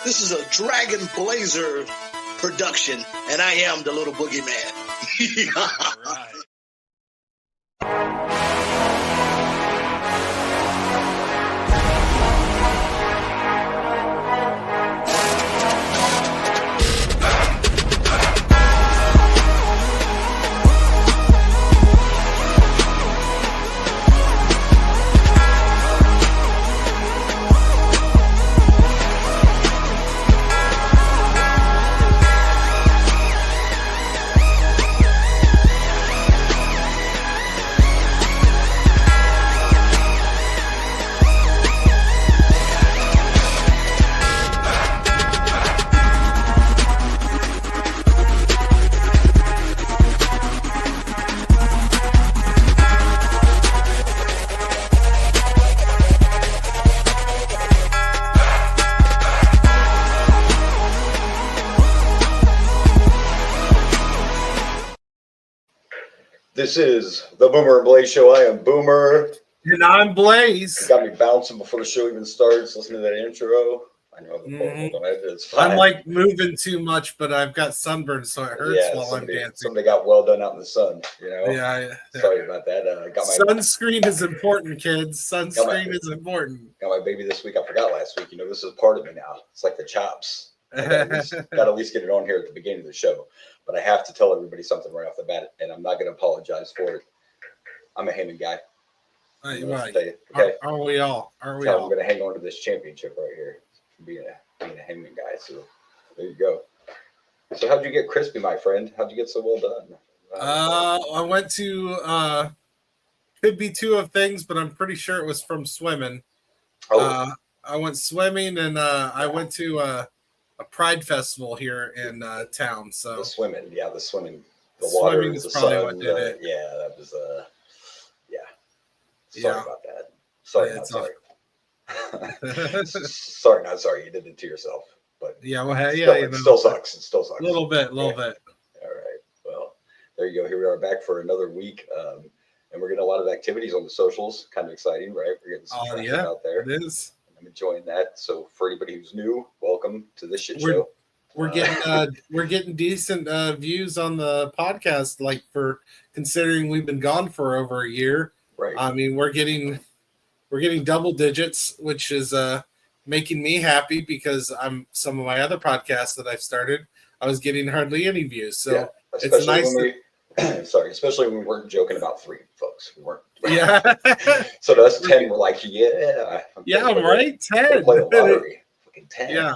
This is a Dragon Blazer production, and I am the little boogeyman. All right. This is the Boomer and Blaze Show. I am Boomer. And I'm Blaze. You got me bouncing before the show even starts. Listen to that intro. I know the phone don't edit. It's fine. I'm like moving too much, but I've got sunburn, so it hurts while I'm dancing. Somebody got well done out in the sun, you know? Yeah. Sorry about that. Sunscreen is important, kids. Sunscreen is important. Got my baby this week. I forgot last week. You know, this is part of me now. It's like the chops. Got to at least get it on here at the beginning of the show. But I have to tell everybody something right off the bat, and I'm not going to apologize for it. I'm a Heyman guy. Right. Okay? Are we all? I'm going to hang on to this championship right here, being a Heyman guy. So there you go. So how'd you get crispy, my friend? How'd you get so well done? I went to could be two of things, but I'm pretty sure it was from swimming. I went swimming, and I went to a pride festival here in town. So the swimming, the water, swimming is the probably sun, what did it. Yeah, that was Sorry about that. Sorry, not sorry. Sorry, not sorry. You did it to yourself. But it still sucks. It still sucks. A little bit. All right. Well, there you go. Here we are back for another week. And we're getting a lot of activities on the socials. Kind of exciting, right? We're getting some traffic out there. It is. I'm enjoying that. So for anybody who's new, welcome to this shit show. We're getting decent views on the podcast, like for considering we've been gone for over a year. Right. I mean, we're getting double digits, which is making me happy because some of my other podcasts that I've started, I was getting hardly any views. So it's nice. Especially when we weren't joking about 3 folks. We weren't. Yeah. So to us 10, we're like, I'm right. 10. Play the lottery. Fucking 10. Yeah.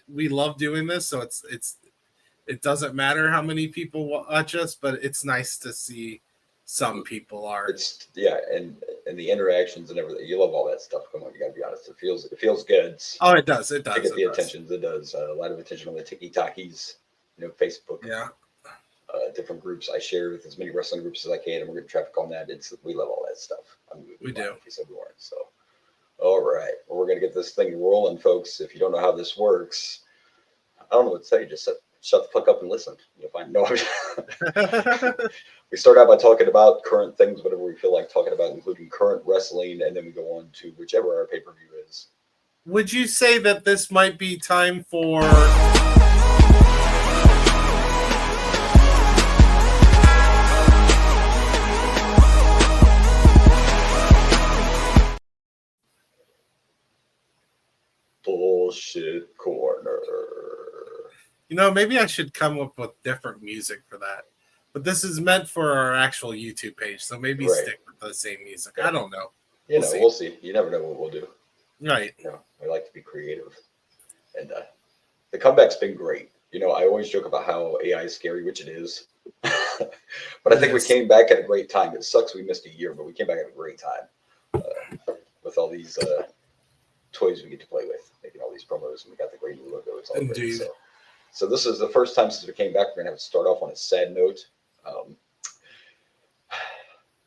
We love doing this, so it doesn't matter how many people watch us, but it's nice to see some people are. And the interactions and everything. You love all that stuff. Come on, you gotta be honest. It feels good. Oh, it does. To get the attention. It does. A lot of attention on the TikTokies, Facebook. Yeah. Different groups I share with as many wrestling groups as I can, and we're getting traffic on that. We love all that stuff. We do. If you said we weren't. So, all right. Well, we're gonna get this thing rolling, folks. If you don't know how this works, I don't know what to tell you. Just shut the fuck up and listen. You'll find We start out by talking about current things, whatever we feel like talking about, including current wrestling, and then we go on to whichever our pay-per-view is. Would you say that this might be time for Bullshit Corner? Maybe I should come up with different music for that. But this is meant for our actual YouTube page, so maybe stick with the same music. I don't know. We'll see. You never know what we'll do. Right. We like to be creative. And the comeback's been great. I always joke about how AI is scary, which it is. But I think we came back at a great time. It sucks we missed a year, but we came back at a great time with all these toys we get to play with, making all these promos, and we got the great new logo. It's all great. So this is the first time since we came back. We're going to have to start off on a sad note.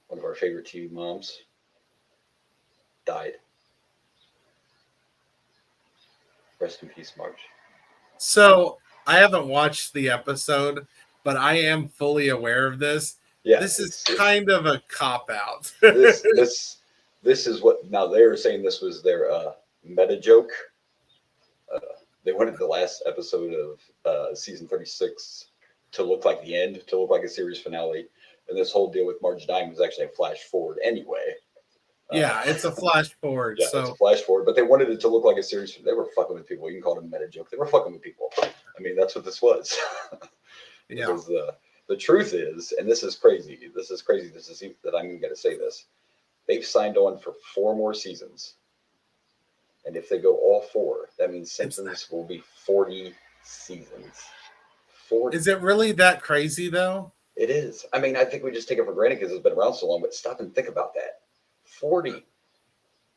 One of our favorite TV moms died. Rest in peace, Marge. So I haven't watched the episode, but I am fully aware of this. Yeah, this is kind of a cop-out. this is what, now they're saying this was their meta joke They wanted the last episode of season 36 to look like the end, to look like a series finale. And this whole deal with Marge dying was actually a flash forward anyway. Yeah, it's a flash forward. Yeah, so it's a flash forward, but they wanted it to look like a series. They were fucking with people. You can call it a meta joke. They were fucking with people. I mean, that's what this was. yeah, Because the truth is, and this is crazy. This is crazy. This is that I'm going to say this. They've signed on for 4 more seasons. And if they go all 4, that means Simpsons will be 40 seasons. 40. Is it really that crazy though? It is. I mean, I think we just take it for granted because it's been around so long, but stop and think about that. 40.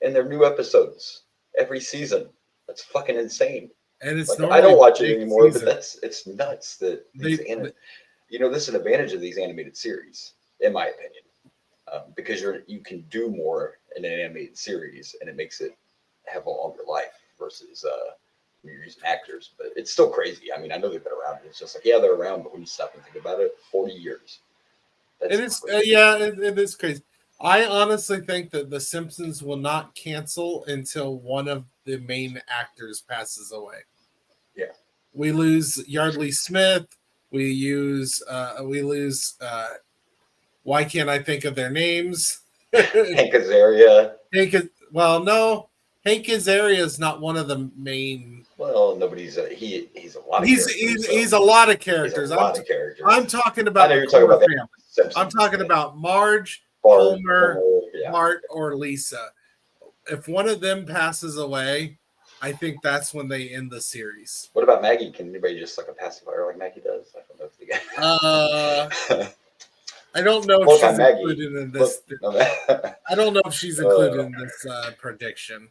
And they're new episodes every season. That's fucking insane. And it's like, I don't watch it anymore, season. but it's nuts that this is an advantage of these animated series, in my opinion, because you can do more in an animated series, and it makes it have a longer life versus when you're using actors. But it's still crazy. I mean, I know they've been around. It's just like, yeah, they're around, but when you stop and think about it, 40 years. It is, it is crazy. I honestly think that The Simpsons will not cancel until one of the main actors passes away. Yeah. We lose Yardley Smith. We lose why can't I think of their names? Hank Azaria. Hank Azaria is not one of the main. Well, nobody's he's a lot of characters. He's a lot of characters. I'm talking about. I know you're talking about family. I'm talking about Marge, Homer, Bart, or Lisa. If one of them passes away, I think that's when they end the series. What about Maggie? Can anybody just like a pacifier like Maggie does? I don't know if they I don't know if she's included in this. I don't know if she's included in this prediction.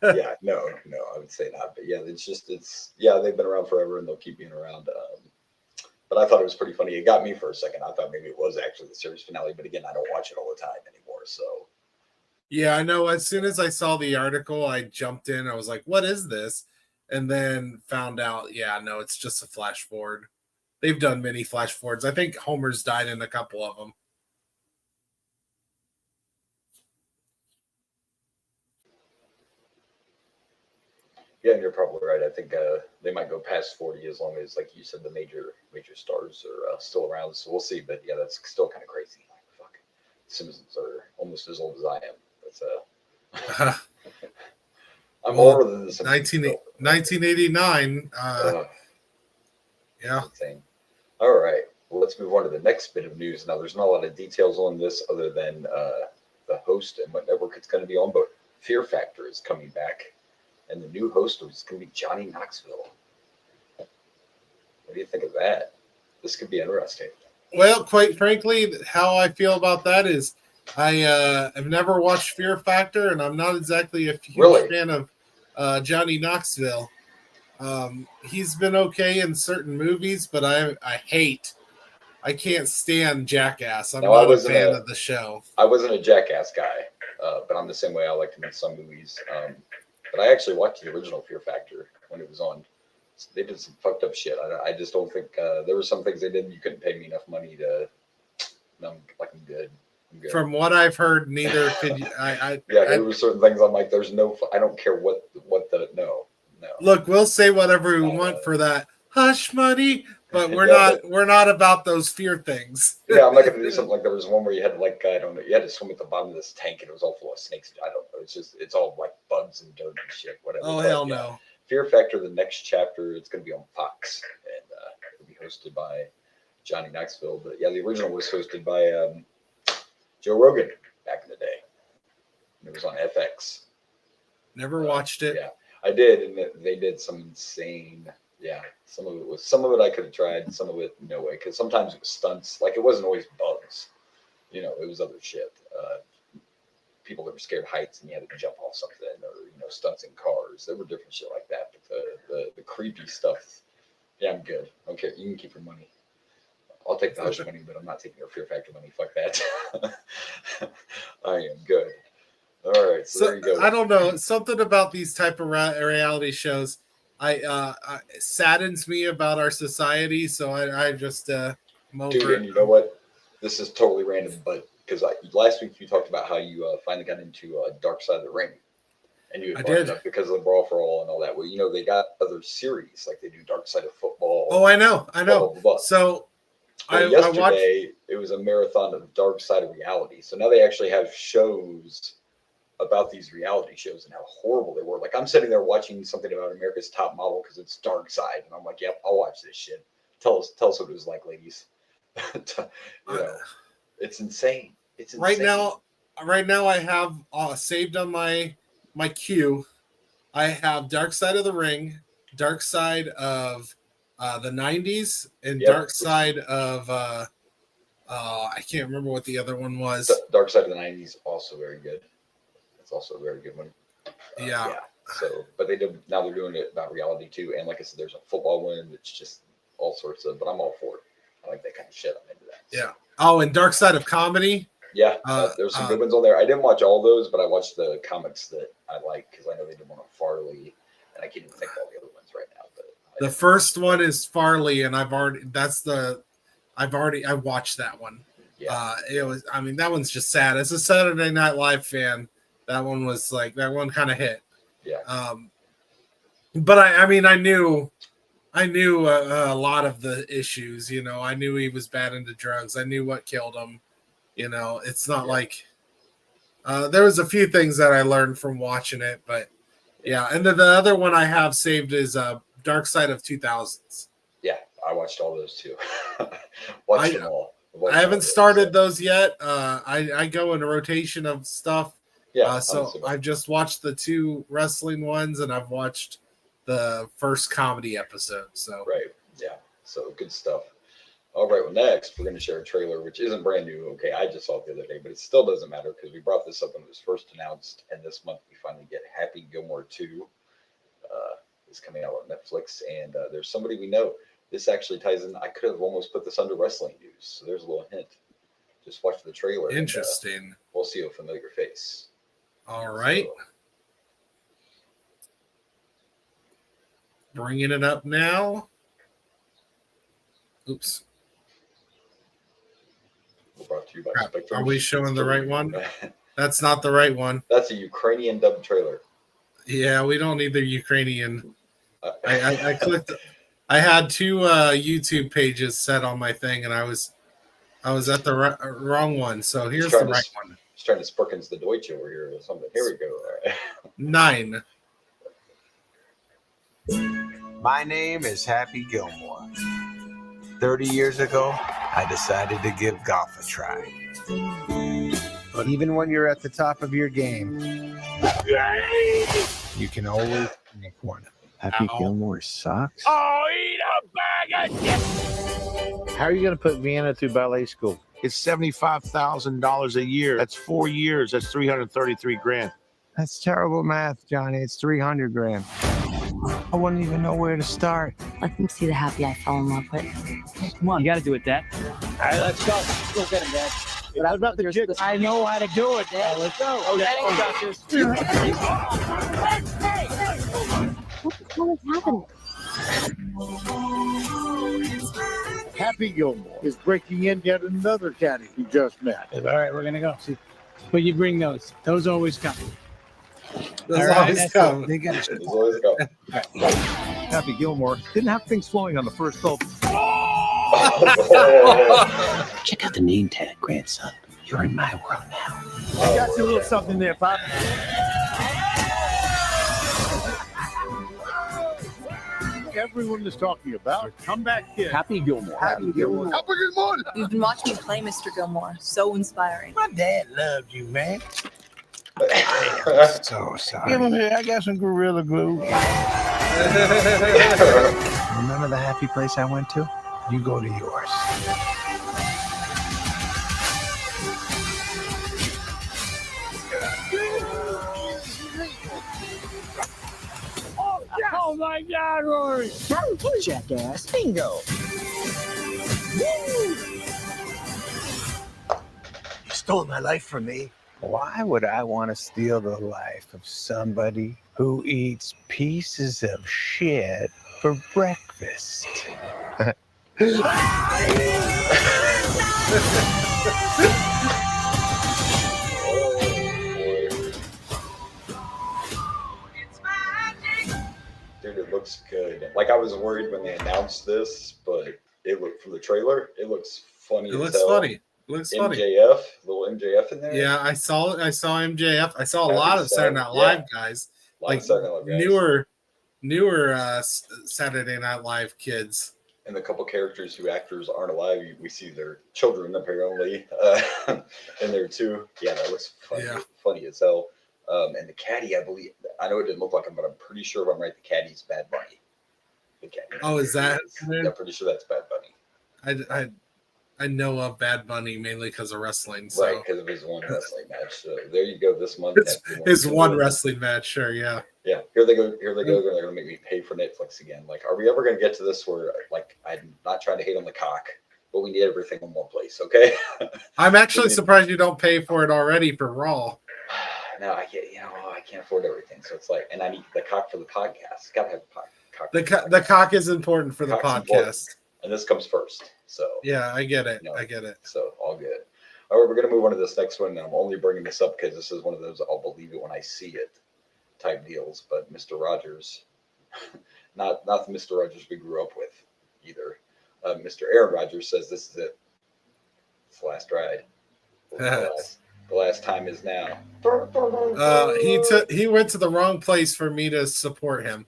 Yeah, no, I would say not. But yeah, they've been around forever and they'll keep being around. But I thought it was pretty funny. It got me for a second. I thought maybe it was actually the series finale, but again, I don't watch it all the time anymore. So yeah, I know. As soon as I saw the article, I jumped in. I was like, "What is this?" And then found out, yeah, no, it's just a flash forward. They've done many flash forwards. I think Homer's died in a couple of them. yeah, you're probably right. I think they might go past 40 as long as, like you said, the major stars are still around. So we'll see. But yeah, that's still kind of crazy. Like, fuck, Simpsons are almost as old as I am. That's I'm older than the Simpsons. 1989. Yeah. Insane. All right. Well, let's move on to the next bit of news. Now, there's not a lot of details on this other than the host and what network it's going to be on, but Fear Factor is coming back. And the new host is going to be Johnny Knoxville. What do you think of that? This could be interesting. Well, quite frankly, how I feel about that is I have never watched Fear Factor, and I'm not exactly a huge fan of Johnny Knoxville. He's been okay in certain movies, but I can't stand Jackass. I'm not a fan of the show. I wasn't a Jackass guy, but I'm the same way. I like him in some movies. But I actually watched the original Fear Factor when it was on. They did some fucked up shit. I just don't think there were some things they did. You couldn't pay me enough money to. No, I'm good. From what I've heard, neither could you. There were certain things I'm like, there's no. I don't care what the no. Look, we'll say whatever we want for that hush money, but we're not about those fear things. Yeah, I'm not gonna do something like there was one where you had to, like, I don't know, you had to swim at the bottom of this tank and it was all full of snakes. I don't know. It's all like bugs and dirt and shit. Whatever. Oh, hell no. Fear Factor, the next chapter, it's gonna be on Fox and it'll be hosted by Johnny Knoxville. But yeah, the original was hosted by Joe Rogan back in the day. It was on FX. Never watched it. Yeah, I did, and they did some insane. Yeah, some of it I could have tried, some of it no way, because sometimes it was stunts. Like, it wasn't always bugs, it was other shit. People that were scared of heights and you had to jump off something, or stunts in cars. There were different shit like that. But the creepy stuff, yeah, I'm good. Okay, you can keep your money. I'll take the hush money, but I'm not taking your Fear Factor money. Fuck that. I am good. All right, so there you go. I don't know, something about these type of reality shows. Saddens me about our society, so I just Dude, and you know what? This is totally random, but because last week you talked about how you finally got into Dark Side of the Ring. And you I brought it did. up because of the Brawl for All and all that. Well, you know, they got other series, like they do Dark Side of Football. Oh, I know. Blah, blah, blah. So well, yesterday, it was a marathon of Dark Side of Reality. So now they actually have shows about these reality shows and how horrible they were. Like, I'm sitting there watching something about America's Top Model because it's Dark Side. And I'm like, yep, I'll watch this shit. Tell us what it was like, ladies. You know, it's insane. It's insane. Right now I have saved on my queue. I have Dark Side of the Ring, Dark Side of the 90s, and Dark Side of I can't remember what the other one was. Dark Side of the 90s, also very good. It's also a very good one. Yeah. So, but now they're doing it about reality too. And like I said, there's a football one that's just all sorts of, but I'm all for it. I like that kind of shit. I'm into that. So. Yeah. Oh, and Dark Side of Comedy. Yeah. There's some good ones on there. I didn't watch all those, but I watched the comics that I like because I know they did one on Farley, and I can't even think of all the other ones right now. But the first one is Farley, and I watched that one. Yeah. That one's just sad. As a Saturday Night Live fan, that one kind of hit. Yeah. But I knew a lot of the issues. You know, I knew he was bad into drugs. I knew what killed him. You know, it's not like there was a few things that I learned from watching it, but yeah. And then the other one I have saved is Dark Side of 2000s. Yeah, I watched all those too. Watched them all. I haven't started those yet. I go in a rotation of stuff. Yeah. So I've just watched the 2 wrestling ones, and I've watched the first comedy episode. So right, yeah. So good stuff. All right. Well, next we're going to share a trailer, which isn't brand new. Okay, I just saw it the other day, but it still doesn't matter because we brought this up when it was first announced, and this month we finally get Happy Gilmore 2. Is coming out on Netflix, and there's somebody we know. This actually ties in. I could have almost put this under wrestling news, so there's a little hint. Just watch the trailer. Interesting. And, we'll see a familiar face. All right. So, bringing it up now. Oops. Brought to you by Are we showing the right one? That's not the right one. That's a Ukrainian dub trailer. Yeah, we don't need the Ukrainian. I clicked. I had 2 YouTube pages set on my thing, and I was at the wrong one. So here's the right one. Just trying to Spurkins the Deutsch over here or something. Here we go. All right. 9. My name is Happy Gilmore. 30 years ago, I decided to give golf a try. But even when you're at the top of your game, you can always make one. Happy Gilmore sucks. Oh, eat a bag of chips! How are you going to put Vienna through ballet school? It's $75,000 a year. That's 4 years. That's $333,000. That's terrible math, Johnny. It's 300 grand. I wouldn't even know where to start. Let them see the happy I fell in love with. Come on, you got to do it, Dad. All right, let's go. Let's go get him, Dad. What about the jig? I know how to do it, Dad. Let's go. Oh, Daddy got this. What the hell is happening? Happy Gilmore is breaking in yet another caddy he just met. All right, we're going to go. See, but you bring those. Those always come. Those always come. Those always go. Happy Gilmore didn't have things flowing on the first gulp. Check out the name tag, grandson. You're in my world now. Got you a little something there, Pop. Everyone is talking about comeback kid. Happy Gilmore. Happy Gilmore. Happy Gilmore. You've been watching me play Mr. Gilmore. So inspiring. My dad loved you, man. So sorry. Give him here. I got some Gorilla Glue. Remember the happy place I went to? You go to yours. Oh my God, Rory! Jackass. Bingo! You stole my life from me. Why would I want to steal the life of somebody who eats pieces of shit for breakfast? looks good. Like I was worried when they announced this, but it looked from the trailer. It looks funny. It as looks hell. funny. It looks funny. MJF, little MJF in there. Yeah, I saw it. I saw MJF. I saw a Happy lot of Saturday Night Live guys, like newer Saturday Night Live kids. And the couple characters who actors aren't alive, we see their children apparently in there too. Yeah, that looks funny, funny as hell. And the caddy, I believe, I know it didn't look like him, but I'm pretty sure if I'm right, the caddy's Bad Bunny. The caddy. Oh, is that? Yeah, I'm pretty sure that's Bad Bunny. I know of Bad Bunny mainly because of wrestling. So. Right, because of his one wrestling match. So there you go. This month, his one wrestling match. Sure, yeah. Yeah, here they go. They're going to make me pay for Netflix again. Like, are we ever going to get to this where, like, I'm not trying to hate on the cock, but we need everything in one place, okay? I'm actually surprised you don't pay for it already for Raw. No, I can't afford everything. So it's like, and I need the cock for the podcast. Got to have a cock. The cock is important for the podcast. Important. And this comes first. So yeah, I get it. I get it. So all good. All right, we're going to move on to this next one. And I'm only bringing this up because this is one of those I'll believe it when I see it type deals. But Mr. Rodgers, not the Mr. Rodgers we grew up with either. Mr. Aaron Rodgers says this is it. It's the last ride. The last time is now. He went to the wrong place for me to support him.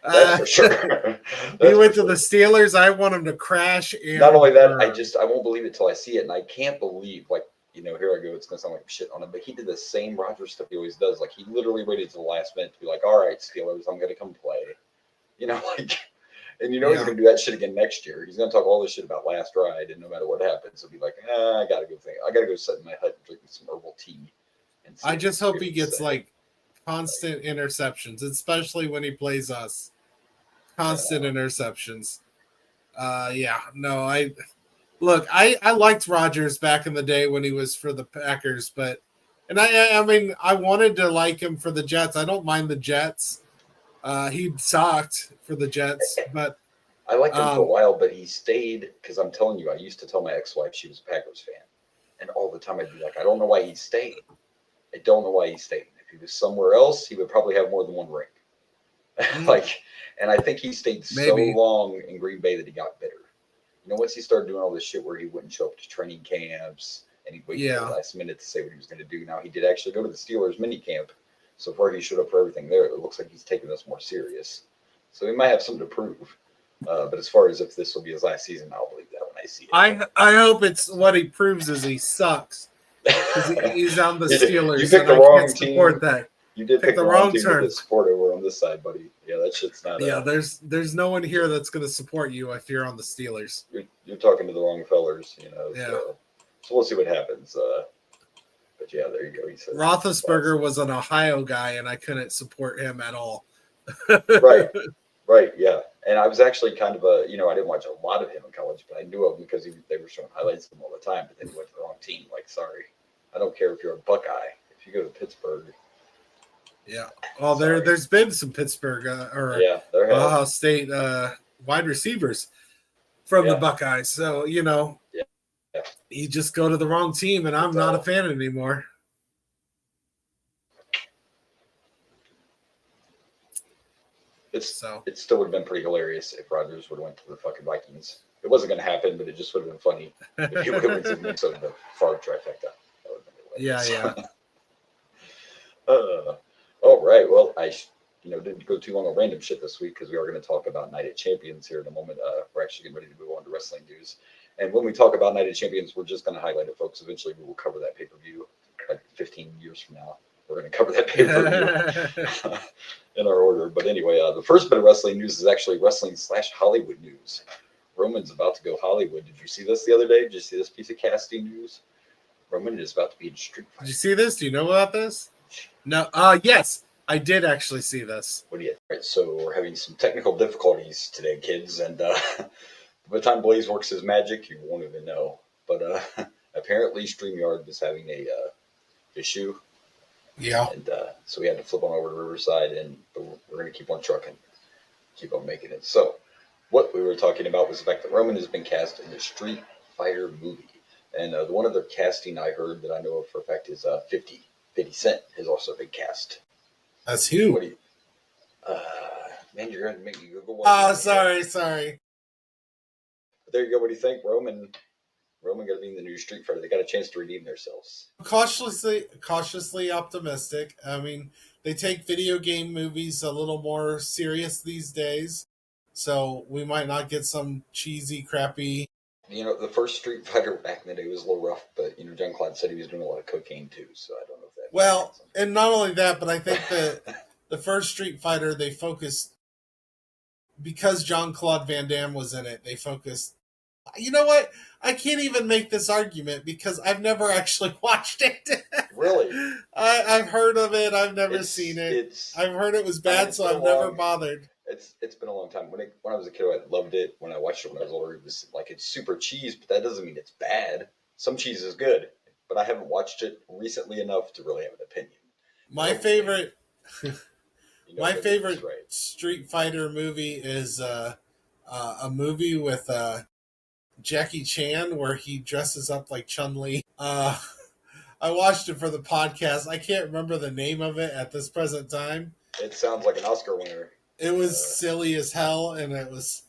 That's for sure. He went to the Steelers. I want him to crash. And, not only that, I won't believe it till I see it, and I can't believe, like, here I go. It's gonna sound like shit on him, but he did the same Rodgers stuff he always does. Like, he literally waited to the last minute to be like, "All right, Steelers, I'm gonna come play," and he's gonna do that shit again next year. He's gonna talk all this shit about last ride, and no matter what happens, he'll be like, I gotta go sit in my hut and drink some herbal tea. I just hope he gets like constant interceptions, especially when he plays us. Constant interceptions. I liked Rodgers back in the day when he was for the Packers, but I wanted to like him for the Jets. I don't mind the Jets. He sucked for the Jets, but I liked him for a while, but he stayed because I'm telling you, I used to tell my ex-wife she was a Packers fan, and all the time I'd be like, I don't know why he stayed. I don't know why he stayed. If he was somewhere else, he would probably have more than one ring. And I think he stayed so long in Green Bay that he got bitter. Once he started doing all this shit where he wouldn't show up to training camps and he'd wait for the last minute to say what he was going to do. Now he did actually go to the Steelers mini camp. So far he showed up for everything there. It looks like he's taking this more serious. So he might have something to prove. But as far as if this will be his last season, I'll believe that when I see it. I hope it's what he proves is he sucks. Because he's on the Steelers. You picked the wrong team. Support that. You did pick the wrong team to support over on this side, buddy. Yeah, that shit's not. Yeah, there's no one here that's going to support you if you're on the Steelers. You're talking to the wrong fellers, Yeah. So we'll see what happens. But yeah, there you go. He says Roethlisberger was an Ohio guy, and I couldn't support him at all. Right, yeah. And I was actually kind of I didn't watch a lot of him in college, but I knew of him because they were showing highlights of him all the time. But then he went to the wrong team. Like, sorry, I don't care if you're a Buckeye. If you go to Pittsburgh. Yeah. Well, there's been some Pittsburgh Ohio State wide receivers from the Buckeyes. So, you just go to the wrong team, and I'm not a fan anymore. It still would have been pretty hilarious if Rodgers would have went to the fucking Vikings. It wasn't going to happen, but it just would have been funny if he would have went to Minnesota, the Favre trifecta. That would have been hilarious. Yeah. All right. Well, I didn't go too long on random shit this week because we are going to talk about Night of Champions here in a moment. We're actually getting ready to move on to wrestling news. And when we talk about Night of Champions, we're just going to highlight it, folks. Eventually, we will cover that pay-per-view like 15 years from now. We're going to cover that pay-per-view in our order. But anyway, the first bit of wrestling news is actually wrestling/Hollywood news. Roman's about to go Hollywood. Did you see this the other day? Did you see this piece of casting news? Roman is about to be in Street Fighter. Did you see this? Do you know about this? No. Yes, I did actually see this. What do you? Right, so we're having some technical difficulties today, kids, and by the time Blaze works his magic, you won't even know. But apparently, StreamYard was having a issue. Yeah. And so we had to flip on over to Riverside, and we're going to keep on trucking, keep on making it. So what we were talking about was the fact that Roman has been cast in the Street Fighter movie, and the one other casting I heard that I know of for a fact is 50 Cent has also been cast. That's who? Man, you're going to make me Google one. Sorry. But there you go. What do you think? Roman going to be in the new Street Fighter. They got a chance to redeem themselves. Cautiously optimistic. I mean, they take video game movies a little more serious these days, so we might not get some cheesy, crappy. The first Street Fighter back in the day was a little rough, but John Claude said he was doing a lot of cocaine too, so I don't know if that. Well, and not only that, but I think that the first Street Fighter they focused because Jean-Claude Van Damme was in it. They focused. You know what? I can't even make this argument because I've never actually watched it. Really? I've heard of it. I've never seen it. I've heard it was bad, so I've never bothered. It's been a long time. When I was a kid, I loved it. When I watched it when I was older, it was like it's super cheese, but that doesn't mean it's bad. Some cheese is good, but I haven't watched it recently enough to really have an opinion. My favorite Street Fighter movie is a movie with Jackie Chan where he dresses up like Chun-Li. I watched it for the podcast. I can't remember the name of it at this present time. It sounds like an Oscar winner. It was silly as hell, and it was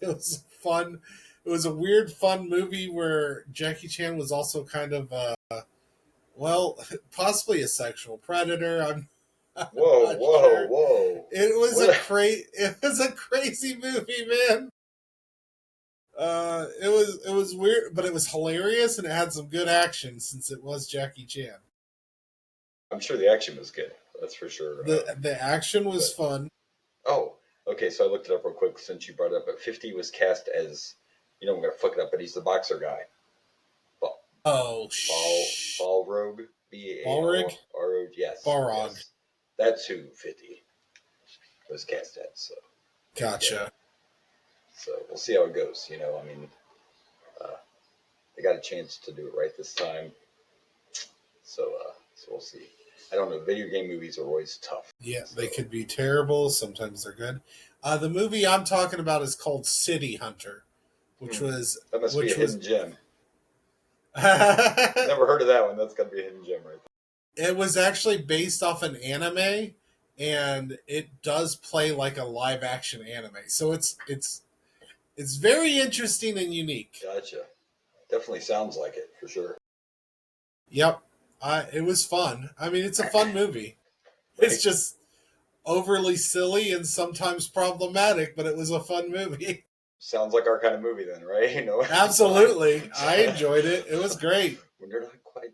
fun. It was a weird, fun movie where Jackie Chan was also kind of, possibly a sexual predator. I'm Whoa! It was a crazy movie, man. It was weird, but it was hilarious, and it had some good action since it was Jackie Chan. I'm sure the action was good. That's for sure. The action was fun. Oh, okay. So I looked it up real quick since you brought it up. But 50 was cast as, I'm gonna fuck it up, but he's the boxer guy. Balrog. Balrog. Yes. Balrog. Yes. That's who 50 was cast as. So. Gotcha. Yeah. So we'll see how it goes. They got a chance to do it right this time. So we'll see. I don't know. Video game movies are always tough. Yeah, they could be terrible. Sometimes they're good. The movie I'm talking about is called City Hunter, which was that must be a hidden gem. Never heard of that one. That's got to be a hidden gem, right there. It was actually based off an anime, and it does play like a live action anime. So it's very interesting and unique. Gotcha. Definitely sounds like it for sure. Yep. It was fun. I mean, it's a fun movie. It's just overly silly and sometimes problematic, but it was a fun movie. Sounds like our kind of movie then, right? Absolutely. I enjoyed it. It was great. When you're not quite,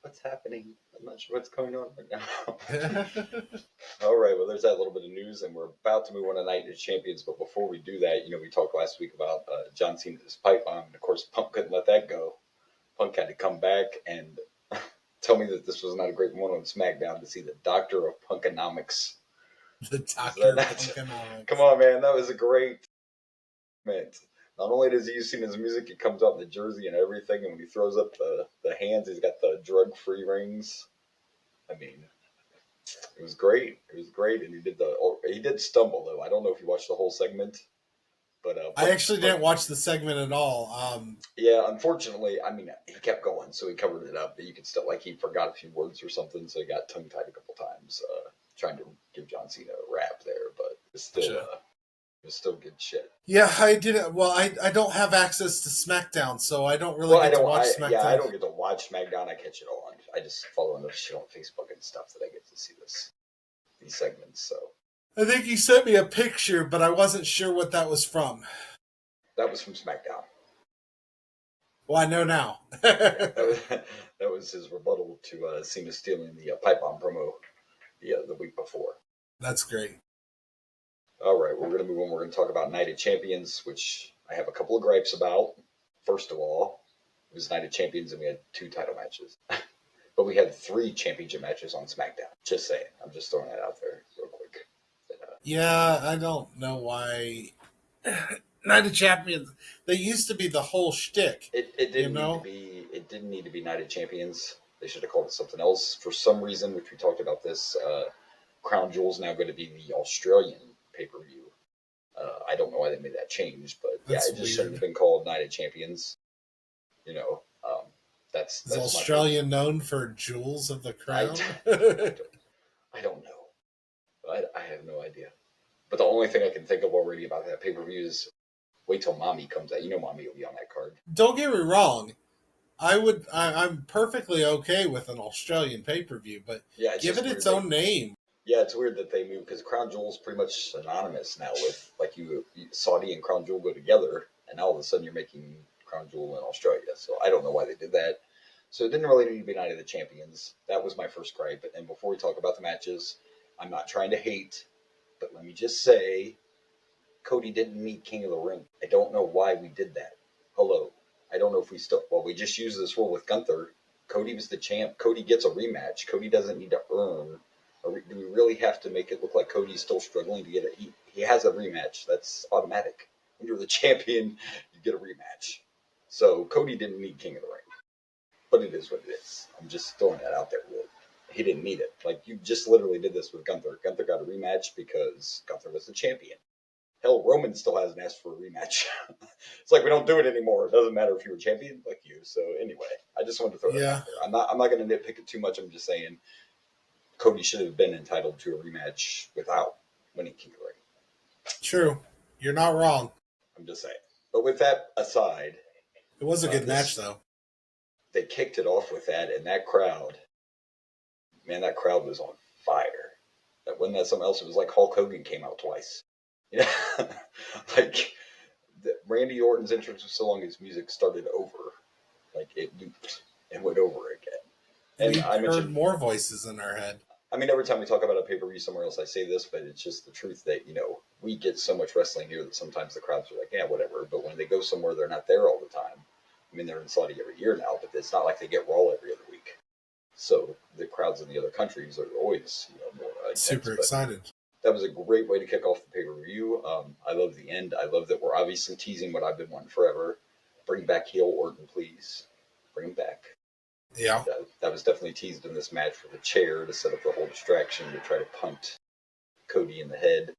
what's happening? I'm not sure what's going on right now. All right, well, there's that little bit of news, and we're about to move on to Night of Champions. But before we do that, we talked last week about John Cena's pipe bomb, and of course, Punk couldn't let that go. Punk had to come back and tell me that this was not a great moment on SmackDown to see the Doctor of Punkonomics. The Doctor of Punkonomics. Come on, man, that was a great moment. Not only does he use his music, it comes out in the jersey and everything, and when he throws up the hands, he's got the drug-free rings. I mean, it was great. It was great, and he did stumble though. I don't know if you watched the whole segment, but I actually didn't watch the segment at all. Yeah, unfortunately, I mean, he kept going, so he covered it up, but you could still he forgot a few words or something, so he got tongue-tied a couple times trying to give John Cena a rap there, but it's still. Sure. It's still good shit. Yeah, I didn't. Well, I don't have access to SmackDown, so I don't really get to watch SmackDown. Yeah, I don't get to watch SmackDown. I catch it on. I just follow enough shit on Facebook and stuff that I get to see these segments. So I think he sent me a picture, but I wasn't sure what that was from. That was from SmackDown. Well, I know now. that was his rebuttal to Cena stealing the pipe bomb promo the week before. That's great. All right, we're going to move on. We're going to talk about Night of Champions, which I have a couple of gripes about. First of all, it was Night of Champions, and we had 2 title matches. But we had 3 championship matches on SmackDown. Just saying. I'm just throwing that out there real quick. Yeah, I don't know why. Night of Champions. They used to be the whole shtick. It didn't need to be Night of Champions. They should have called it something else. For some reason, which we talked about this, Crown Jewel's now going to be the Australian pay-per-view. I don't know why they made that change, but it just shouldn't have been called Night of Champions. That's Is Australia known for Jewels of the Crown? I don't know. I have no idea. But the only thing I can think of already about that pay-per-view is wait till Mommy comes out. You know Mommy will be on that card. Don't get me wrong. I'm perfectly okay with an Australian pay-per-view, but Yeah, give it its own name. Yeah, it's weird that they move because Crown Jewel's pretty much synonymous now with like you Saudi and Crown Jewel go together, and now all of a sudden you're making Crown Jewel in Australia. So I don't know why they did that. So it didn't really need to be Night of the Champions. That was my first gripe. And before we talk about the matches, I'm not trying to hate, but let me just say, Cody didn't need King of the Ring. I don't know why we did that. Hello. I don't know if we still. Well, we just used this rule with Gunther. Cody was the champ. Cody gets a rematch. Cody doesn't need to earn. Do we really have to make it look like Cody's still struggling to get it? He has a rematch. That's automatic. When you're the champion, you get a rematch. So Cody didn't need King of the Ring. But it is what it is. I'm just throwing that out there. Really. He didn't need it. Like, you just literally did this with Gunther. Gunther got a rematch because Gunther was the champion. Hell, Roman still hasn't asked for a rematch. It's like we don't do it anymore. It doesn't matter if you were champion like you. So anyway, I just wanted to throw that out there. I'm not going to nitpick it too much. I'm just saying Cody should have been entitled to a rematch without winning King of the Ring. True. You're not wrong. I'm just saying. But with that aside, it was a good match, though. They kicked it off with that, and that crowd, man, that crowd was on fire. That wasn't that something else. It was like Hulk Hogan came out twice. Yeah, like Randy Orton's entrance was so long his music started over, like it looped and went over again. And I heard more voices in our head. I mean, every time we talk about a pay-per-view somewhere else, I say this, but it's just the truth that, we get so much wrestling here that sometimes the crowds are like, yeah, whatever. But when they go somewhere, they're not there all the time. I mean, they're in Saudi every year now, but it's not like they get Raw every other week. So the crowds in the other countries are always, more intense, super excited. That was a great way to kick off the pay-per-view. I love the end. I love that we're obviously teasing what I've been wanting forever. Bring back heel Orton, please. Bring him back. Yeah. That was definitely teased in this match for the chair to set up the whole distraction to try to punt Cody in the head.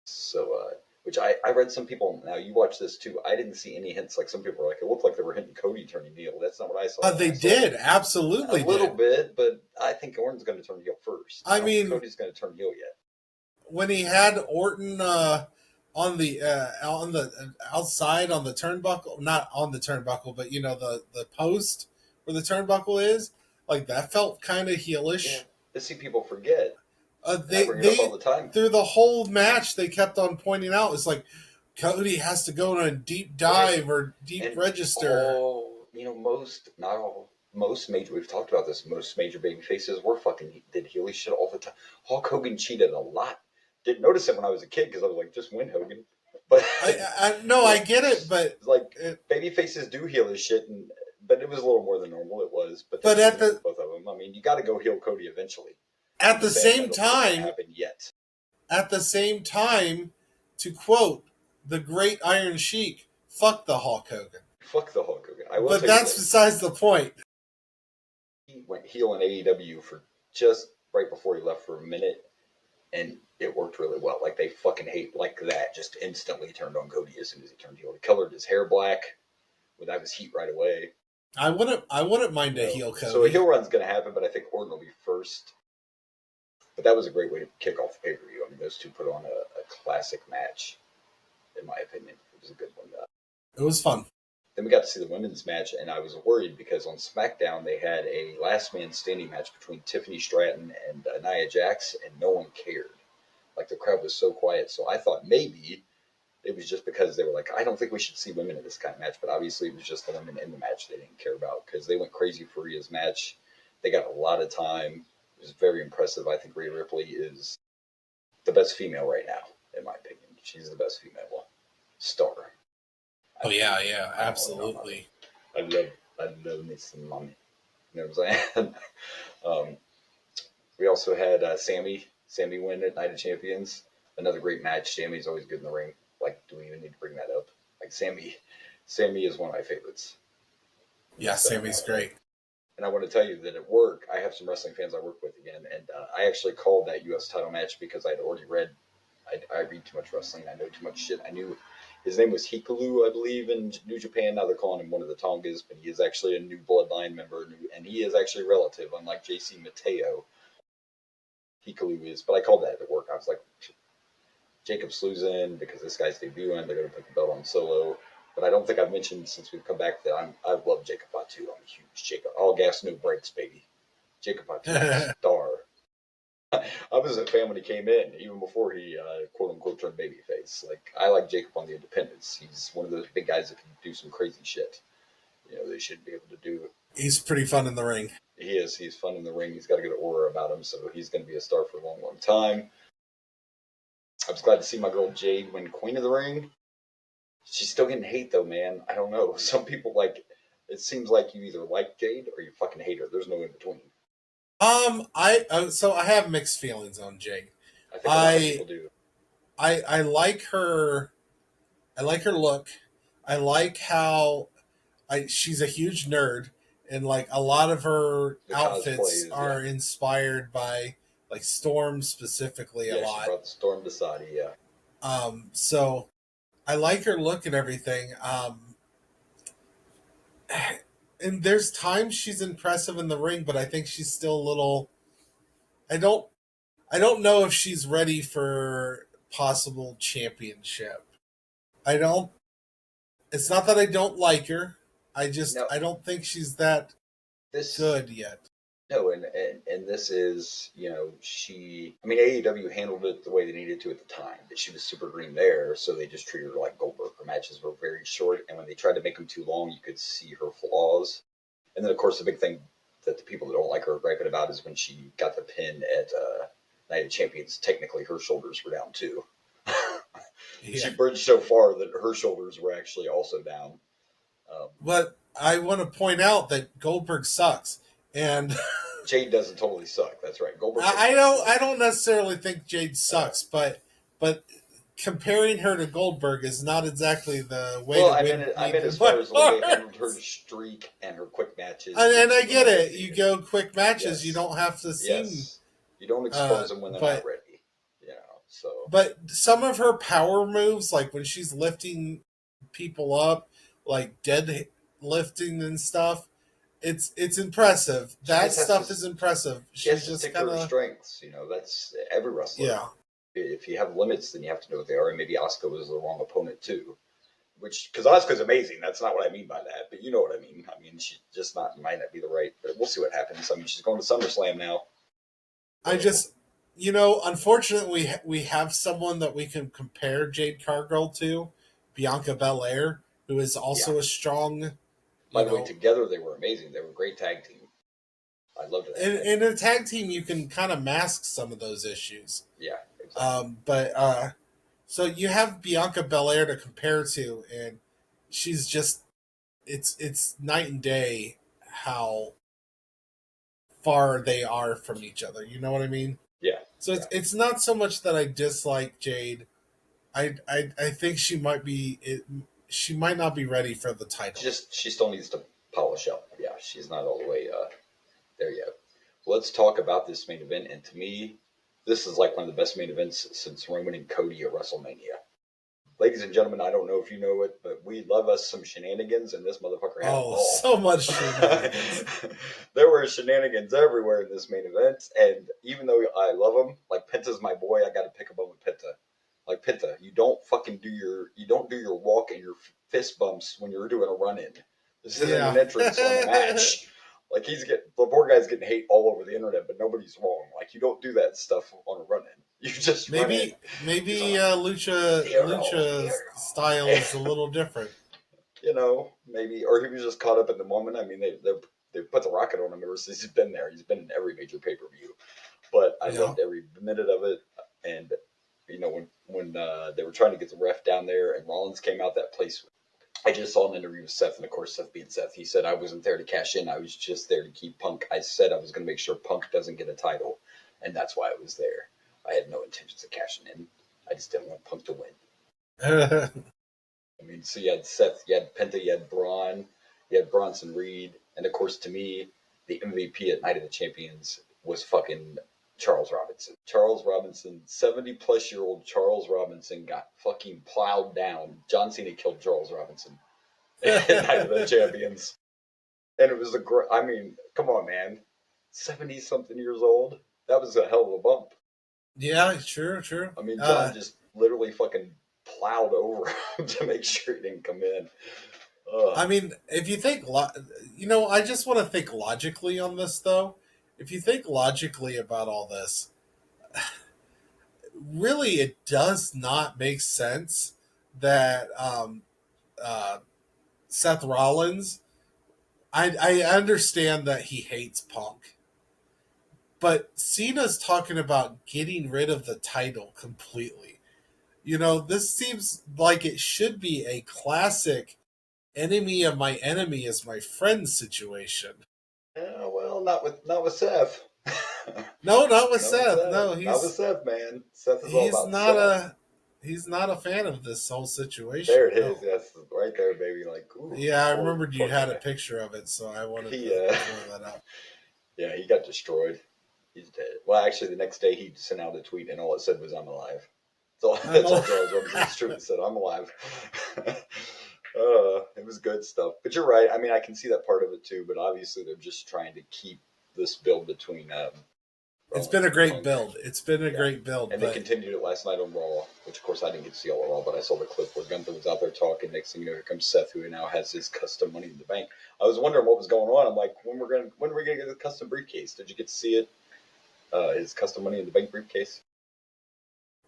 So, which I read some people, now you watch this too, I didn't see any hints. Like some people were like, it looked like they were hinting Cody turning heel. That's not what I saw. They did, absolutely. A little bit, but I think Orton's going to turn heel first. I mean, Cody's going to turn heel yet. When he had Orton on the outside on the turnbuckle, not on the turnbuckle, but the post where the turnbuckle is, like that felt kind of heelish. Yeah. I see people forget. They bring it up all the time. Through the whole match, they kept on pointing out, it's like Cody has to go on a deep dive or deep register. Not all. Most major, we've talked about this, most major baby faces were did heely shit all the time. Hulk Hogan cheated a lot. Didn't notice it when I was a kid because I was like, just win, Hogan. But I get it, but like baby faces do heel his shit, but it was a little more than normal. It was, but at both of them, I mean, you got to go heel Cody eventually. At the same time, to quote the great Iron Sheik, fuck the Hulk Hogan. Fuck the Hulk Hogan. But that's besides the point. He went heel in AEW for just right before he left for a minute, and it worked really well. Like, they fucking hate like that. Just instantly turned on Cody as soon as he turned heel. He colored his hair black. Well, that was heat right away. I wouldn't mind a heel Cody. So a heel run's going to happen, but I think Orton will be first. But that was a great way to kick off the pay-per-view. I mean, those two put on a classic match, in my opinion. It was a good one. It was fun. Then we got to see the women's match, and I was worried because on SmackDown they had a last man standing match between Tiffany Stratton and Nia Jax, and no one cared. Like, the crowd was so quiet. So I thought maybe it was just because they were like, I don't think we should see women in this kind of match. But obviously it was just the women in the match they didn't care about because they went crazy for Rhea's match. They got a lot of time. It was very impressive. I think Rhea Ripley is the best female right now, in my opinion. She's the best female star. Oh, yeah, absolutely. I love me some mommy. You know what I'm saying? We also had Sammy win at Night of Champions. Another great match. Sammy's always good in the ring. Like, do we even need to bring that up? Like, Sammy is one of my favorites. Yeah, Sammy's great. And I want to tell you that at work, I have some wrestling fans I work with again, and I actually called that U.S. title match because I'd already read. I read too much wrestling. I know too much shit. I knew his name was Hikaru, I believe, in New Japan. Now they're calling him one of the Tongas, but he is actually a new bloodline member, and he is actually a relative, unlike JC Mateo. Hikaru is, but I called that at work. I was like, Jacob's losing because this guy's debuting. They're going to put the belt on Solo. But I don't think I've mentioned since we've come back that I love Jacob Fatu. I'm a huge Jacob. All gas, no brakes, baby. Jacob Fatu, star. I was a fan when he came in, even before he quote unquote turned babyface. Like, I like Jacob on the independents. He's one of those big guys that can do some crazy shit. You know, they should be able to do. He's pretty fun in the ring. He is. He's fun in the ring. He's got a good aura about him, so he's going to be a star for a long, long time. I was glad to see my girl Jade win Queen of the Ring. She's still getting hate though, man. I don't know. Some people like. It seems like you either like Jade or you fucking hate her. There's no in between. So I have mixed feelings on Jade. I think a lot of people do. I like her. I like her look. I like how she's a huge nerd, and like a lot of her outfits are inspired by like Storm specifically a lot. She brought the Storm to Saudi, yeah. So I like her look and everything. And there's times she's impressive in the ring, but I think she's still a little. I don't know if she's ready for possible championship. I don't. It's not that I don't like her. I don't think she's that good yet. No, and this is, you know, AEW handled it the way they needed to at the time. That she was super green there, so they just treated her like Goldberg. Her matches were very short, and when they tried to make them too long, you could see her flaws. And then, of course, the big thing that the people that don't like her are griping about is when she got the pin at Night of Champions. Technically, her shoulders were down too. She bridged so far that her shoulders were actually also down. But I want to point out that Goldberg sucks, and Jade doesn't totally suck. That's right. Goldberg. I don't necessarily think Jade sucks, but comparing her to Goldberg is not exactly the way. Well, I meant as far as the way they handled her streak and her quick matches. And I get it. You go quick matches. Yes. You don't have to seem. Yes. You don't expose them when they're not ready. You know. So. But some of her power moves, like when she's lifting people up, like dead lifting and stuff, it's impressive. That stuff is impressive. She's just kind of her strengths. You know, that's every wrestler. Yeah. If you have limits, then you have to know what they are. And maybe Asuka was the wrong opponent too. Because Asuka's amazing. That's not what I mean by that. But you know what I mean. I mean, she just might not be the right. But we'll see what happens. I mean, she's going to SummerSlam now. Unfortunately, we have someone that we can compare Jade Cargill to, Bianca Belair, who is also a strong. By the way, together they were amazing. They were a great tag team. I loved it. In a tag team, you can kind of mask some of those issues. Yeah. Exactly. So you have Bianca Belair to compare to, and she's just it's night and day how far they are from each other. You know what I mean? Yeah. So it's not so much that I dislike Jade. I think she might not be ready for the title. She still needs to polish up. Yeah, she's not all the way there yet. Let's talk about this main event, and to me, this is like one of the best main events since Roman and Cody at WrestleMania. Ladies and gentlemen, I don't know if you know it, but we love us some shenanigans, and this motherfucker had so much shenanigans. There were shenanigans everywhere in this main event, and even though I love him, like Penta's my boy, I got to pick him up with Penta. Like Penta, you don't do your walk and your fist bumps when you're doing a run-in. This isn't an entrance on a match. Like the poor guy's getting hate all over the internet, but nobody's wrong. Like you don't do that stuff on a run-in. You just maybe lucha style is a little different. You know, maybe, or he was just caught up in the moment. I mean, they put the rocket on him ever since he's been there. He's been in every major pay-per-view, but I loved every minute of it. And you know, when they were trying to get the ref down there, and Rollins came out, that place. I just saw an interview with Seth, and of course, Seth being Seth, he said, I wasn't there to cash in. I was just there to keep Punk. I said I was going to make sure Punk doesn't get a title, and that's why I was there. I had no intentions of cashing in. I just didn't want Punk to win. I mean, so you had Seth, you had Penta, you had Braun, you had Bronson Reed, and of course, to me, the MVP at Night of the Champions was fucking Charles Robinson. Charles Robinson, 70-plus-year-old Charles Robinson got fucking plowed down. John Cena killed Charles Robinson at Night of the Champions. And it was I mean, come on, man. 70-something years old? That was a hell of a bump. Yeah, true. I mean, John literally fucking plowed over him to make sure he didn't come in. I mean, if you think, I just want to think logically on this, though. If you think logically about all this, really, it does not make sense that uh, Seth Rollins. I understand that he hates Punk, but Cena's talking about getting rid of the title completely. This seems like it should be a classic enemy of my enemy is my friend situation. Yeah, well, not with Seth. No, not with Not Seth. with Seth. No, Not with Seth, man. Seth is all about Seth. He's not a fan of this whole situation. There it is. Yes, right there, baby. Like, ooh, yeah, I remembered you had a picture of it, so I wanted to throw that up. Yeah, he got destroyed. He's dead. Well, actually, the next day he sent out a tweet, and all it said was, "I'm alive." That's all Charles Robinson true. It said, "I'm alive." It was good stuff. But you're right. I mean, I can see that part of it too. But obviously, they're just trying to keep this build between. It's been a great build. It's been a great build. And they continued it last night on Raw, which of course I didn't get to see all of Raw, but I saw the clip where Gunther was out there talking. Next thing you know, here comes Seth, who now has his custom Money in the Bank. I was wondering what was going on. I'm like, when are we gonna get the custom briefcase? Did you get to see it? His custom Money in the Bank briefcase.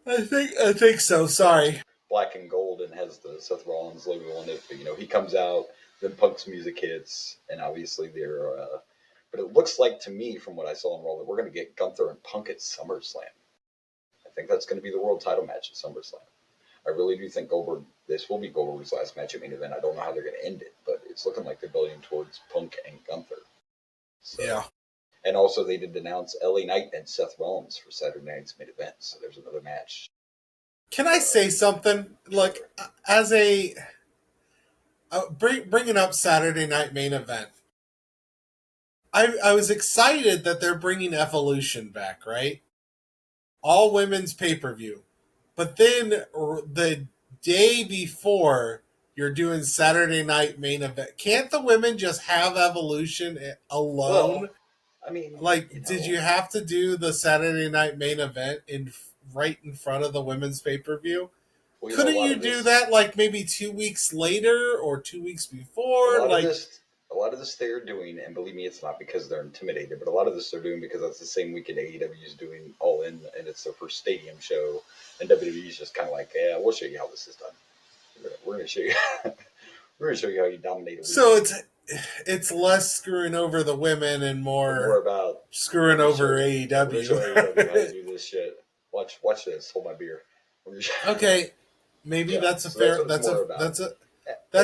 I think so. Sorry. Black and gold and has the Seth Rollins logo on it. But he comes out, then Punk's music hits, and obviously they're. But it looks like to me, from what I saw in Raw, that we're going to get Gunther and Punk at SummerSlam. I think that's going to be the world title match at SummerSlam. I really do think this will be Goldberg's last match at main event. I don't know how they're going to end it, but it's looking like they're building towards Punk and Gunther. So, yeah. And also they did announce LA Knight and Seth Rollins for Saturday night's main event, so there's another match. Can I say something? Like, as bringing up Saturday night main event, I was excited that they're bringing Evolution back, right? All women's pay-per-view. But then the day before you're doing Saturday night main event, can't the women just have Evolution alone? Well, I mean, did you have to do the Saturday night main event right in front of the women's pay-per-view? Well, couldn't you do that maybe 2 weeks later or 2 weeks before? A lot of this they're doing, and believe me, it's not because they're intimidated, but a lot of this they're doing because that's the same weekend AEW is doing All In, and it's their first stadium show, and WWE's just kind of like, yeah, we'll show you how this is done. We're going to show you. We're going to show you how you dominate a week. So it's less screwing over the women and more about screwing over AEW. We're going to show AEW how to do this shit. Watch this. Hold my beer. Okay, maybe that's a fair. That's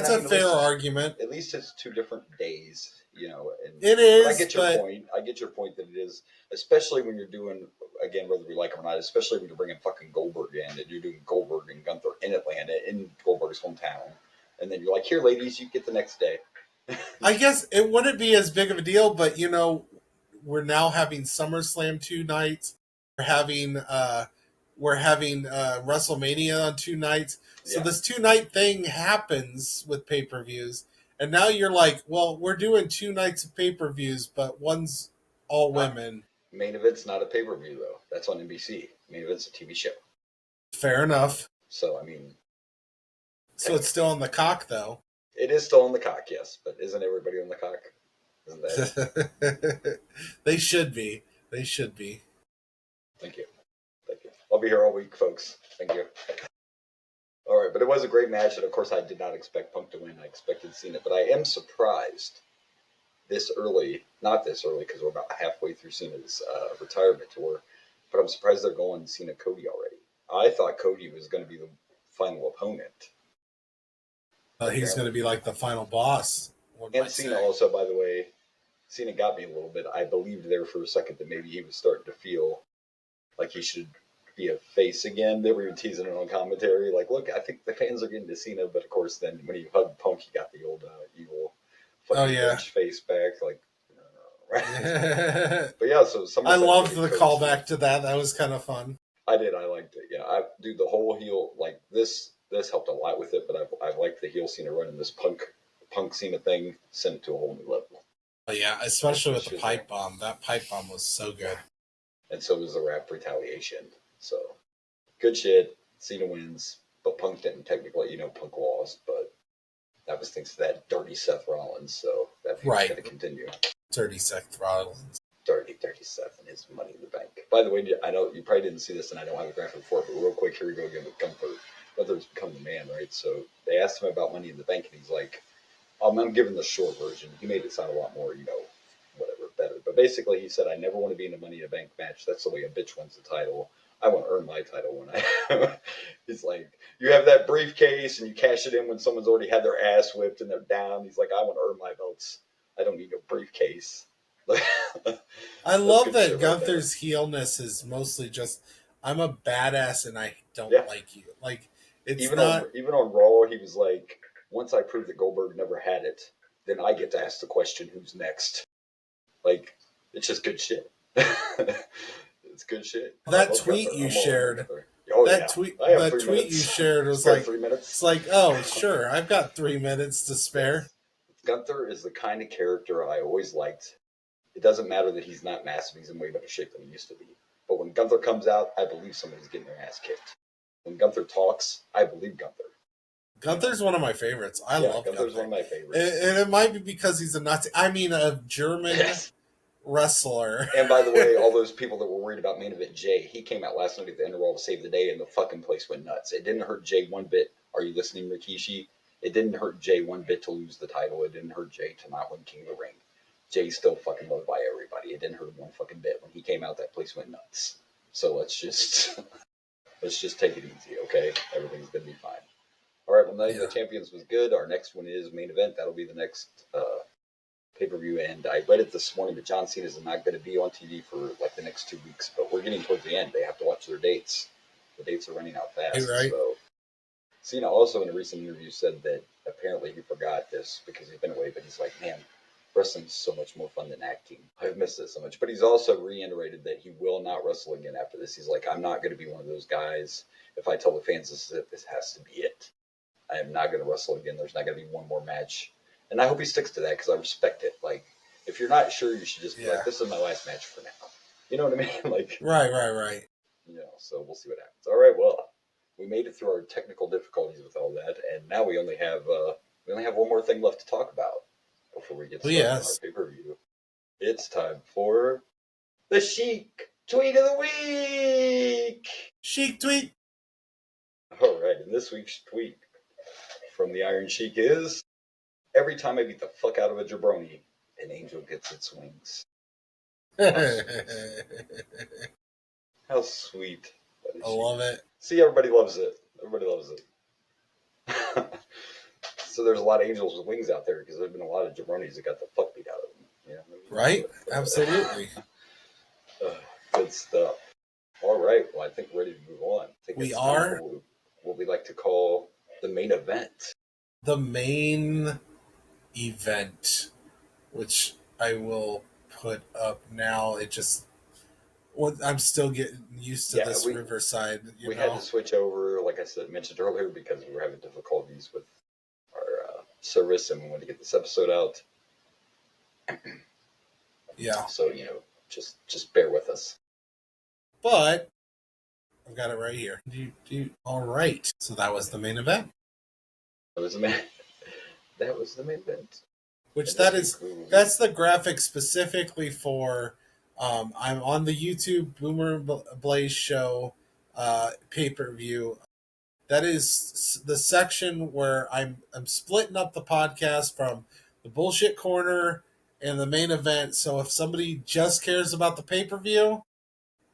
a fair argument. At least it's 2 different days, And it is. I get your point. I get your point that it is, especially when you're doing, again, whether we like it or not, especially when you're bringing fucking Goldberg in, and you're doing Goldberg and Gunther in Atlanta, in Goldberg's hometown, and then you're like, here, ladies, you get the next day. I guess it wouldn't be as big of a deal, but we're now having SummerSlam 2 nights. We're having WrestleMania on 2 nights. So this 2-night thing happens with pay-per-views. And now you're like, well, we're doing 2 nights of pay-per-views, but one's all women. Main Event's not a pay-per-view, though. That's on NBC. Main Event's a TV show. Fair enough. So, I mean... So it's still on the cock, though. It is still on the cock, yes. But isn't everybody on the cock? Isn't that... They should be. They should be. Thank you. I'll be here all week, folks. Thank you. All right, but it was a great match, and of course I did not expect Punk to win. I expected Cena, but I am surprised this early, not this early because we're about halfway through Cena's retirement tour, but I'm surprised they're going Cena-Cody already. I thought Cody was going to be the final opponent. He's going to be like the final boss. And Cena also, by the way, Cena got me a little bit. I believed there for a second that maybe he was starting to feel like he should be a face again. They were even teasing it on commentary. Like, look, I think the fans are getting to Cena, but of course, then when he hugged Punk, he got the old evil fucking face back. Like, right? But yeah, so I loved the callback to that. That was kind of fun. I did. I liked it. Yeah, dude, the whole heel, like this helped a lot with it. But I liked the heel Cena running this Punk Cena thing, sent it to a whole new level. Oh, yeah, especially with the pipe bomb. That pipe bomb was so good. And so was the rap retaliation. So, good shit. Cena wins, but Punk didn't technically, Punk lost, but that was thanks to that dirty Seth Rollins, so that feud's Right. going to continue. Dirty Seth Rollins. Dirty Seth and his Money in the Bank. By the way, I know you probably didn't see this, and I don't have a graphic for it, but real quick, here we go again with Gunther. Gunther's become the man, right? So they asked him about Money in the Bank, and he's like, I'm giving the short version. He made it sound a lot more, whatever, better. But basically, he said, I never want to be in a Money in the Bank match. That's the way a bitch wins the title. I want to earn my title when I... He's like, you have that briefcase, and you cash it in when someone's already had their ass whipped and they're down. He's like, I want to earn my belts. I don't need a briefcase. I love that Gunther's heelness is mostly just, I'm a badass and I don't like you. Like, it's even not... even on Raw, he was like, once I prove that Goldberg never had it, then I get to ask the question, who's next? Like, it's just good shit. It's good shit. That tweet you shared... tweet you shared was spare like, 3 minutes. It's like, oh, sure, I've got 3 minutes to spare. Gunther is the kind of character I always liked. It doesn't matter that he's not massive, he's in way better shape than he used to be. But when Gunther comes out, I believe somebody's getting their ass kicked. When Gunther talks, I believe Gunther. Gunther's one of my favorites. I love Gunther's Gunther. One of my favorites. And it might be because he's a Nazi. I mean, a German wrestler. And by the way, all those people that were worried about main event Jay, he came out last night at the Interwall to save the day, and the fucking place went nuts. It didn't hurt Jay one bit. Are you listening, Rikishi? It didn't hurt Jay one bit to lose the title. It didn't hurt Jay to not win King of the Ring. Jay's still fucking loved by everybody. It didn't hurt him one fucking bit. When he came out, that place went nuts. So let's just take it easy, okay? Everything's gonna be fine. All right, well, Night of the Champions was good. Our next one is main event. That'll be the next pay-per-view. And I read it this morning, but John Cena is not going to be on TV for like the next 2 weeks. But we're getting towards the end. They have to watch their dates. The dates are running out fast. Right. So Cena also in a recent interview said that apparently he forgot this because he's been away. But he's like, man, wrestling's so much more fun than acting. I've missed it so much. But he's also reiterated that he will not wrestle again after this. He's like, I'm not going to be one of those guys. If I tell the fans this is it, this has to be it. I am not going to wrestle again. There's not going to be one more match. And I hope he sticks to that because I respect it. Like, if you're not sure, you should just be like, this is my last match for now. You know what I mean? Like, Right. So we'll see what happens. All right, well, we made it through our technical difficulties with all that, and now we only have one more thing left to talk about before we get started on our pay-per-view. It's time for the Sheik Tweet of the Week! Sheik Tweet! All right, and this week's tweet from the Iron Sheik is, every time I beat the fuck out of a jabroni, an angel gets its wings. How sweet. I love it. See, everybody loves it. So there's a lot of angels with wings out there because there's been a lot of jabronis that got the fuck beat out of them. You know? Right? Absolutely. Good stuff. All right. Well, I think we're ready to move on. I think we are. What we like to call the main event. The main event, which I will put up now. I'm still getting used to this Riverside. We had to switch over, like I mentioned earlier, because we were having difficulties with our service and we wanted to get this episode out. Yeah. So, just bear with us. But I've got it right here. All right. So that was the main event. That was the main event. That's the graphic specifically for I'm on the YouTube Boomer Blaze Show pay-per-view. That is the section where I'm splitting up the podcast from the bullshit corner and the main event. So if somebody just cares about the pay-per-view,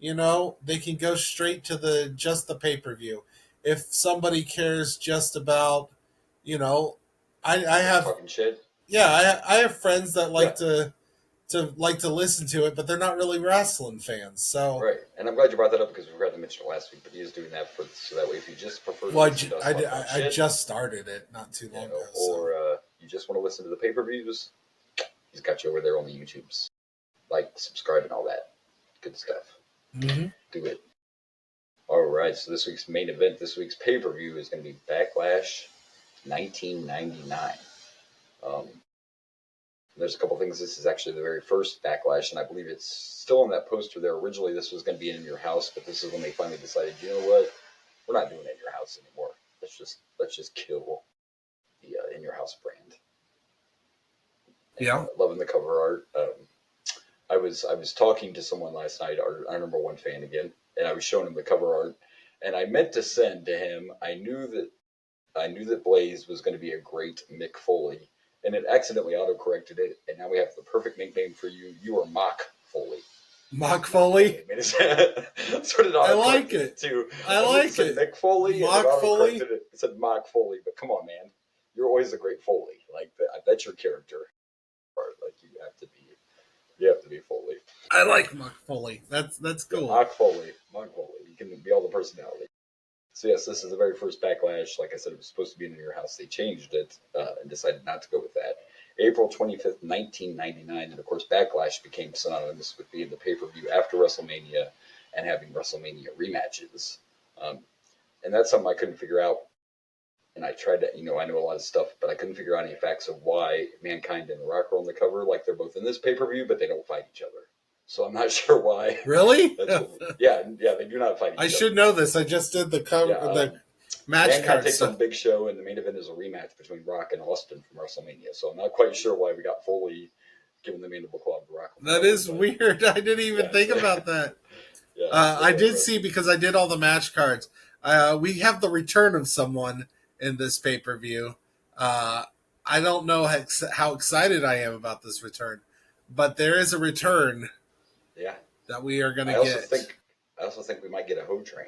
they can go straight to just the pay-per-view. If somebody cares just about, I have fucking shit. Yeah, I have friends that like to listen to it, but they're not really wrestling fans. So right, and I'm glad you brought that up because we forgot to mention it last week. But he is doing that so that way, if you just prefer, I just started it not too long ago, or you just want to listen to the pay-per-views, he's got you over there on the YouTubes. Like, subscribe, and all that good stuff. Mm-hmm. Do it. All right, so this week's main event, this week's pay-per-view is going to be Backlash 1999. There's a couple things. This is actually the very first Backlash, and I believe it's still on that poster there. Originally, this was going to be in your house, but this is when they finally decided, you know what? we're not doing it in your house anymore. Let's just kill the in your house brand. And, Yeah. loving the cover art. I was talking to someone last night, our number one fan again, and I was showing him the cover art, and I meant to send to him. I knew that Blaze was going to be a great Mick Foley, and it accidentally autocorrected it, and now we have the perfect nickname for you. You are Mock Foley. Mock Foley. Sort of I like it too. I like it. it. Mick Foley. Mock Foley. It said Mock Foley, but come on, man, you're always a great Foley. Like that's your character. Like you have to be Foley. I like Mock Foley. That's cool. Mock Foley. You can be all the personality. So yes, this is the very first Backlash. Like I said, it was supposed to be in your house. They changed it and decided not to go with that. April 25th, 1999, and of course Backlash became synonymous with being the pay-per-view after WrestleMania and having WrestleMania rematches. And that's something I couldn't figure out. And I tried to, I know a lot of stuff, but I couldn't figure out any facts of why Mankind and The Rock are on the cover. Like they're both in this pay-per-view, but they don't fight each other. So I'm not sure why. Really? Yeah, they do not fight each other. I should know this. I just did the cover, the match Mankind card takes stuff. on Big Show, and the main event is a rematch between Rock and Austin from WrestleMania. So I'm not quite sure why we got Foley giving the Mandible Claw to Rock. That is weird. I didn't even think about that. I did see, because I did all the match cards. We have the return of someone in this pay-per-view. I don't know how excited I am about this return, but there is a return. Yeah. That we are going to get. I also think we might get a Ho Train.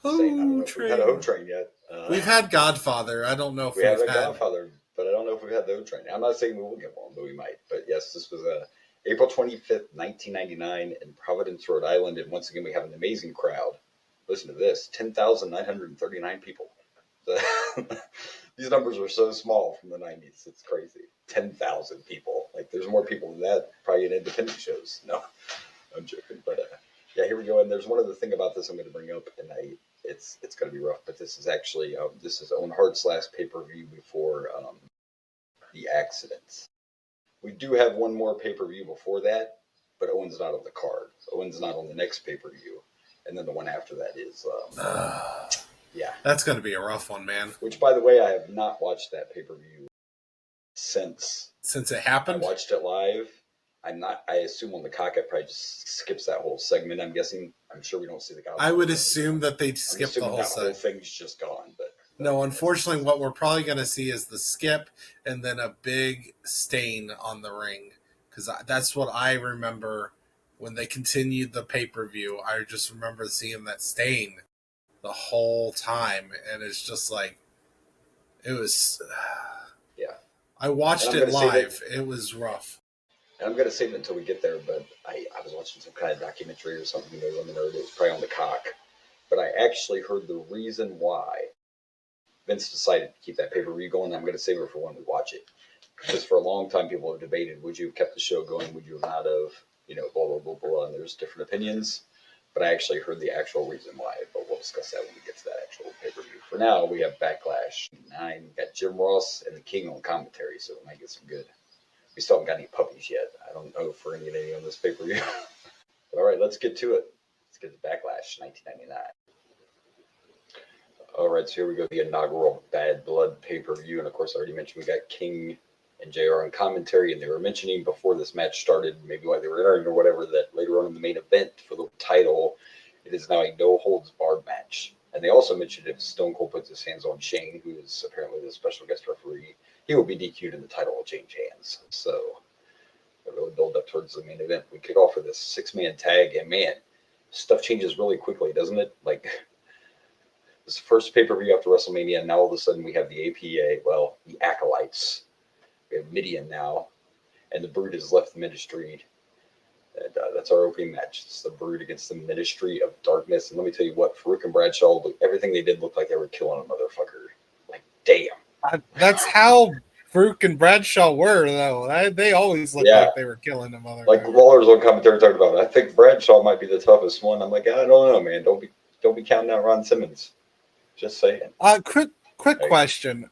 Ho Train. We've had a Ho Train yet. We've had Godfather. I don't know if we've had Godfather, but I don't know if we've had the Ho Train. I'm not saying we will get one, but we might. But yes, this was April 25th, 1999 in Providence, Rhode Island. And once again, we have an amazing crowd. Listen to this, 10,939 people. These numbers are so small from the 90s. It's crazy. 10,000 people. Like, there's more people than that probably in independent shows. No, I'm joking. But yeah, here we go. And there's one other thing about this I'm going to bring up, and it's going to be rough. But this is actually this is Owen Hart's last pay-per-view before the accident. We do have one more pay-per-view before that, but Owen's not on the card. Owen's not on the next pay-per-view, and then the one after that is yeah. That's going to be a rough one, man. Which, by the way, I have not watched that pay-per-view since it happened. I watched it live. I assume on the cock, it probably just skips that whole segment. I'm guessing. I'm sure we don't see the guy. I would assume that they'd skip the whole segment. Whole thing's just gone. But no, unfortunately, what we're probably going to see is the skip and then a big stain on the ring, because that's what I remember when they continued the pay-per-view. I just remember seeing that stain the whole time, and it's just like it was. Yeah, I watched it live. It was rough. And I'm going to save it until we get there, but I was watching some kind of documentary or something. On the nerd, it was probably on the cock, but I actually heard the reason why Vince decided to keep that pay-per-view going. I'm going to save it for when we watch it, because for a long time people have debated: would you have kept the show going? Would you have not have? Blah blah blah blah. And there's different opinions. But I actually heard the actual reason why, but we'll discuss that when we get to that actual pay-per-view. For now, we have Backlash 9. We got Jim Ross and the King on commentary, so we might get some good. We still haven't got any puppies yet. I don't know if we're going to get any on this pay-per-view. But all right, let's get to it. Let's get to Backlash 1999. All right, so here we go, the inaugural Bad Blood pay-per-view. And of course, I already mentioned we got King and JR on commentary, and they were mentioning before this match started, maybe why they were entering or whatever, that later on in the main event for the title, it is now a no-holds-barred match. And they also mentioned if Stone Cold puts his hands on Shane, who is apparently the special guest referee, he will be DQ'd and the title will change hands. So it really build up towards the main event. We kick off with this 6-man tag, and man, stuff changes really quickly, doesn't it? Like, this first pay-per-view after WrestleMania, and now all of a sudden we have the APA, well, the Acolytes. We have Midian now, and the Brood has left the Ministry. And that's our opening match. It's the Brood against the Ministry of Darkness. And let me tell you what, Farouk and Bradshaw, everything they did looked like they were killing a motherfucker. Like, damn. That's how Farouk and Bradshaw were, though. They always looked like they were killing a motherfucker. Like Lawler's on commentary talked about it. I think Bradshaw might be the toughest one. I'm like, I don't know, man. Don't be counting out Ron Simmons. Just saying. Quick question. Sure.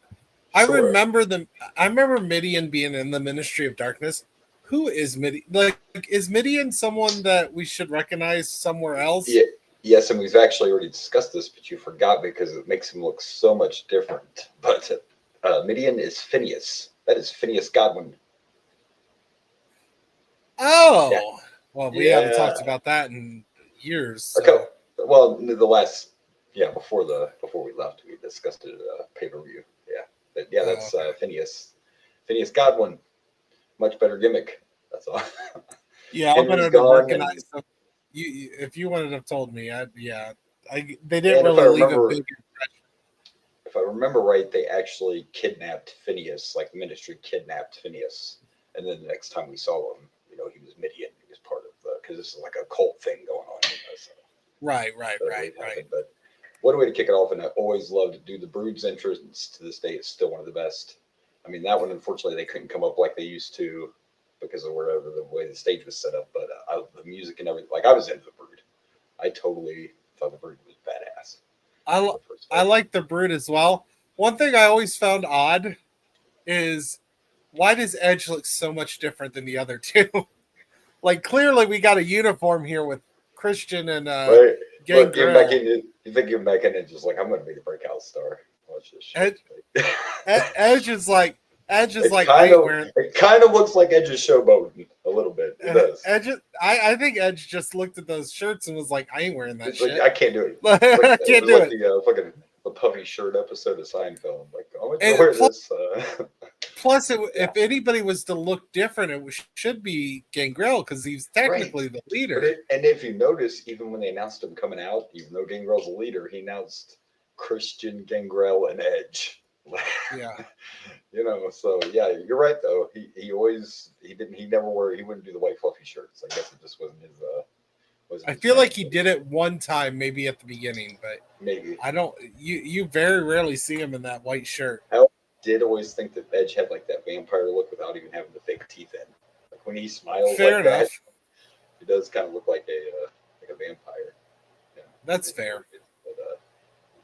I remember Midian being in the Ministry of Darkness. Who is Midian? Like, is Midian someone that we should recognize somewhere else? Yeah, Yes, and we've actually already discussed this, but you forgot because it makes him look so much different. But Midian is Phineas. That is Phineas Godwin. Oh, Yeah. well, we haven't talked about that in years. So. Okay. Well, the last, before we left, we discussed it at pay-per-view. Yeah, but yeah, that's Phineas. Phineas Godwin, much better gimmick. That's all. Yeah, I Henry's wouldn't have gone. recognized them. If you wouldn't have told me, they didn't really leave a big impression. If I remember right, they actually kidnapped Phineas, like the Ministry kidnapped Phineas, and then the next time we saw him, he was Midian. He was part of because this is like a cult thing going on. So Right. But what a way to kick it off! And I always loved to do the Brood's entrance to this day. It's still one of the best. I mean, that one unfortunately they couldn't come up like they used to because of whatever the way the stage was set up. But the music and everything, like I was into the Brood. I totally thought the Brood was badass. I like the Brood as well. One thing I always found odd is why does Edge look so much different than the other two? Like clearly we got a uniform here with Christian and right. Look, give him back Gangrel. in. You think give him back in and just like I'm going to be the breakout star. Watch this shit. Edge is like I ain't wearing. It kind of looks like Edge's showboating a little bit. It does. I think Edge just looked at those shirts and was like, I ain't wearing that It's shit. like, I can't do it. I can't do it. The fucking the puffy shirt episode of Seinfeld. I'm like, oh, I wear this. Plus, if anybody was to look different, it should be Gangrel because he's technically the leader. And if you notice, even when they announced him coming out, even though Gangrel's the leader, he announced Christian, Gangrel, and Edge. Yeah. So yeah, you're right though. He wouldn't do the white fluffy shirts. I guess it just wasn't his I feel like he did it one time, maybe at the beginning, but maybe I don't. You very rarely see him in that white shirt. I did always think that Edge had like that vampire look without even having the fake teeth in. Like when he smiles, fair enough. That, he does kind of look like a vampire. Yeah. That's fair. But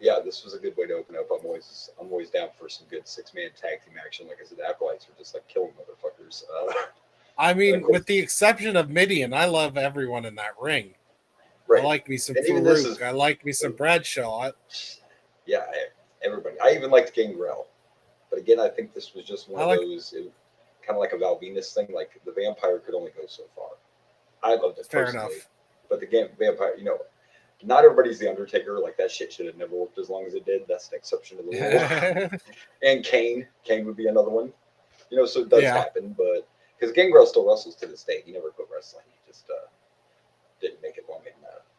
yeah, this was a good way to open up. I'm always down for some good 6-man tag team action. Like I said, the Acolytes are just like killing motherfuckers. I mean, with the exception of Midian, I love everyone in that ring. Right. I like me some Farouk. I like me some Bradshaw. Yeah, everybody. I even liked Gangrel. But again, I think this was just one of those, kind of like a Val Venus thing. Like the vampire could only go so far. I loved it personally. Fair enough. But the vampire, not everybody's the Undertaker. Like that shit should have never worked as long as it did. That's an exception to the rule. And Kane would be another one. So it does happen. But because Gangrel still wrestles to this day, he never quit wrestling. He just didn't make it long in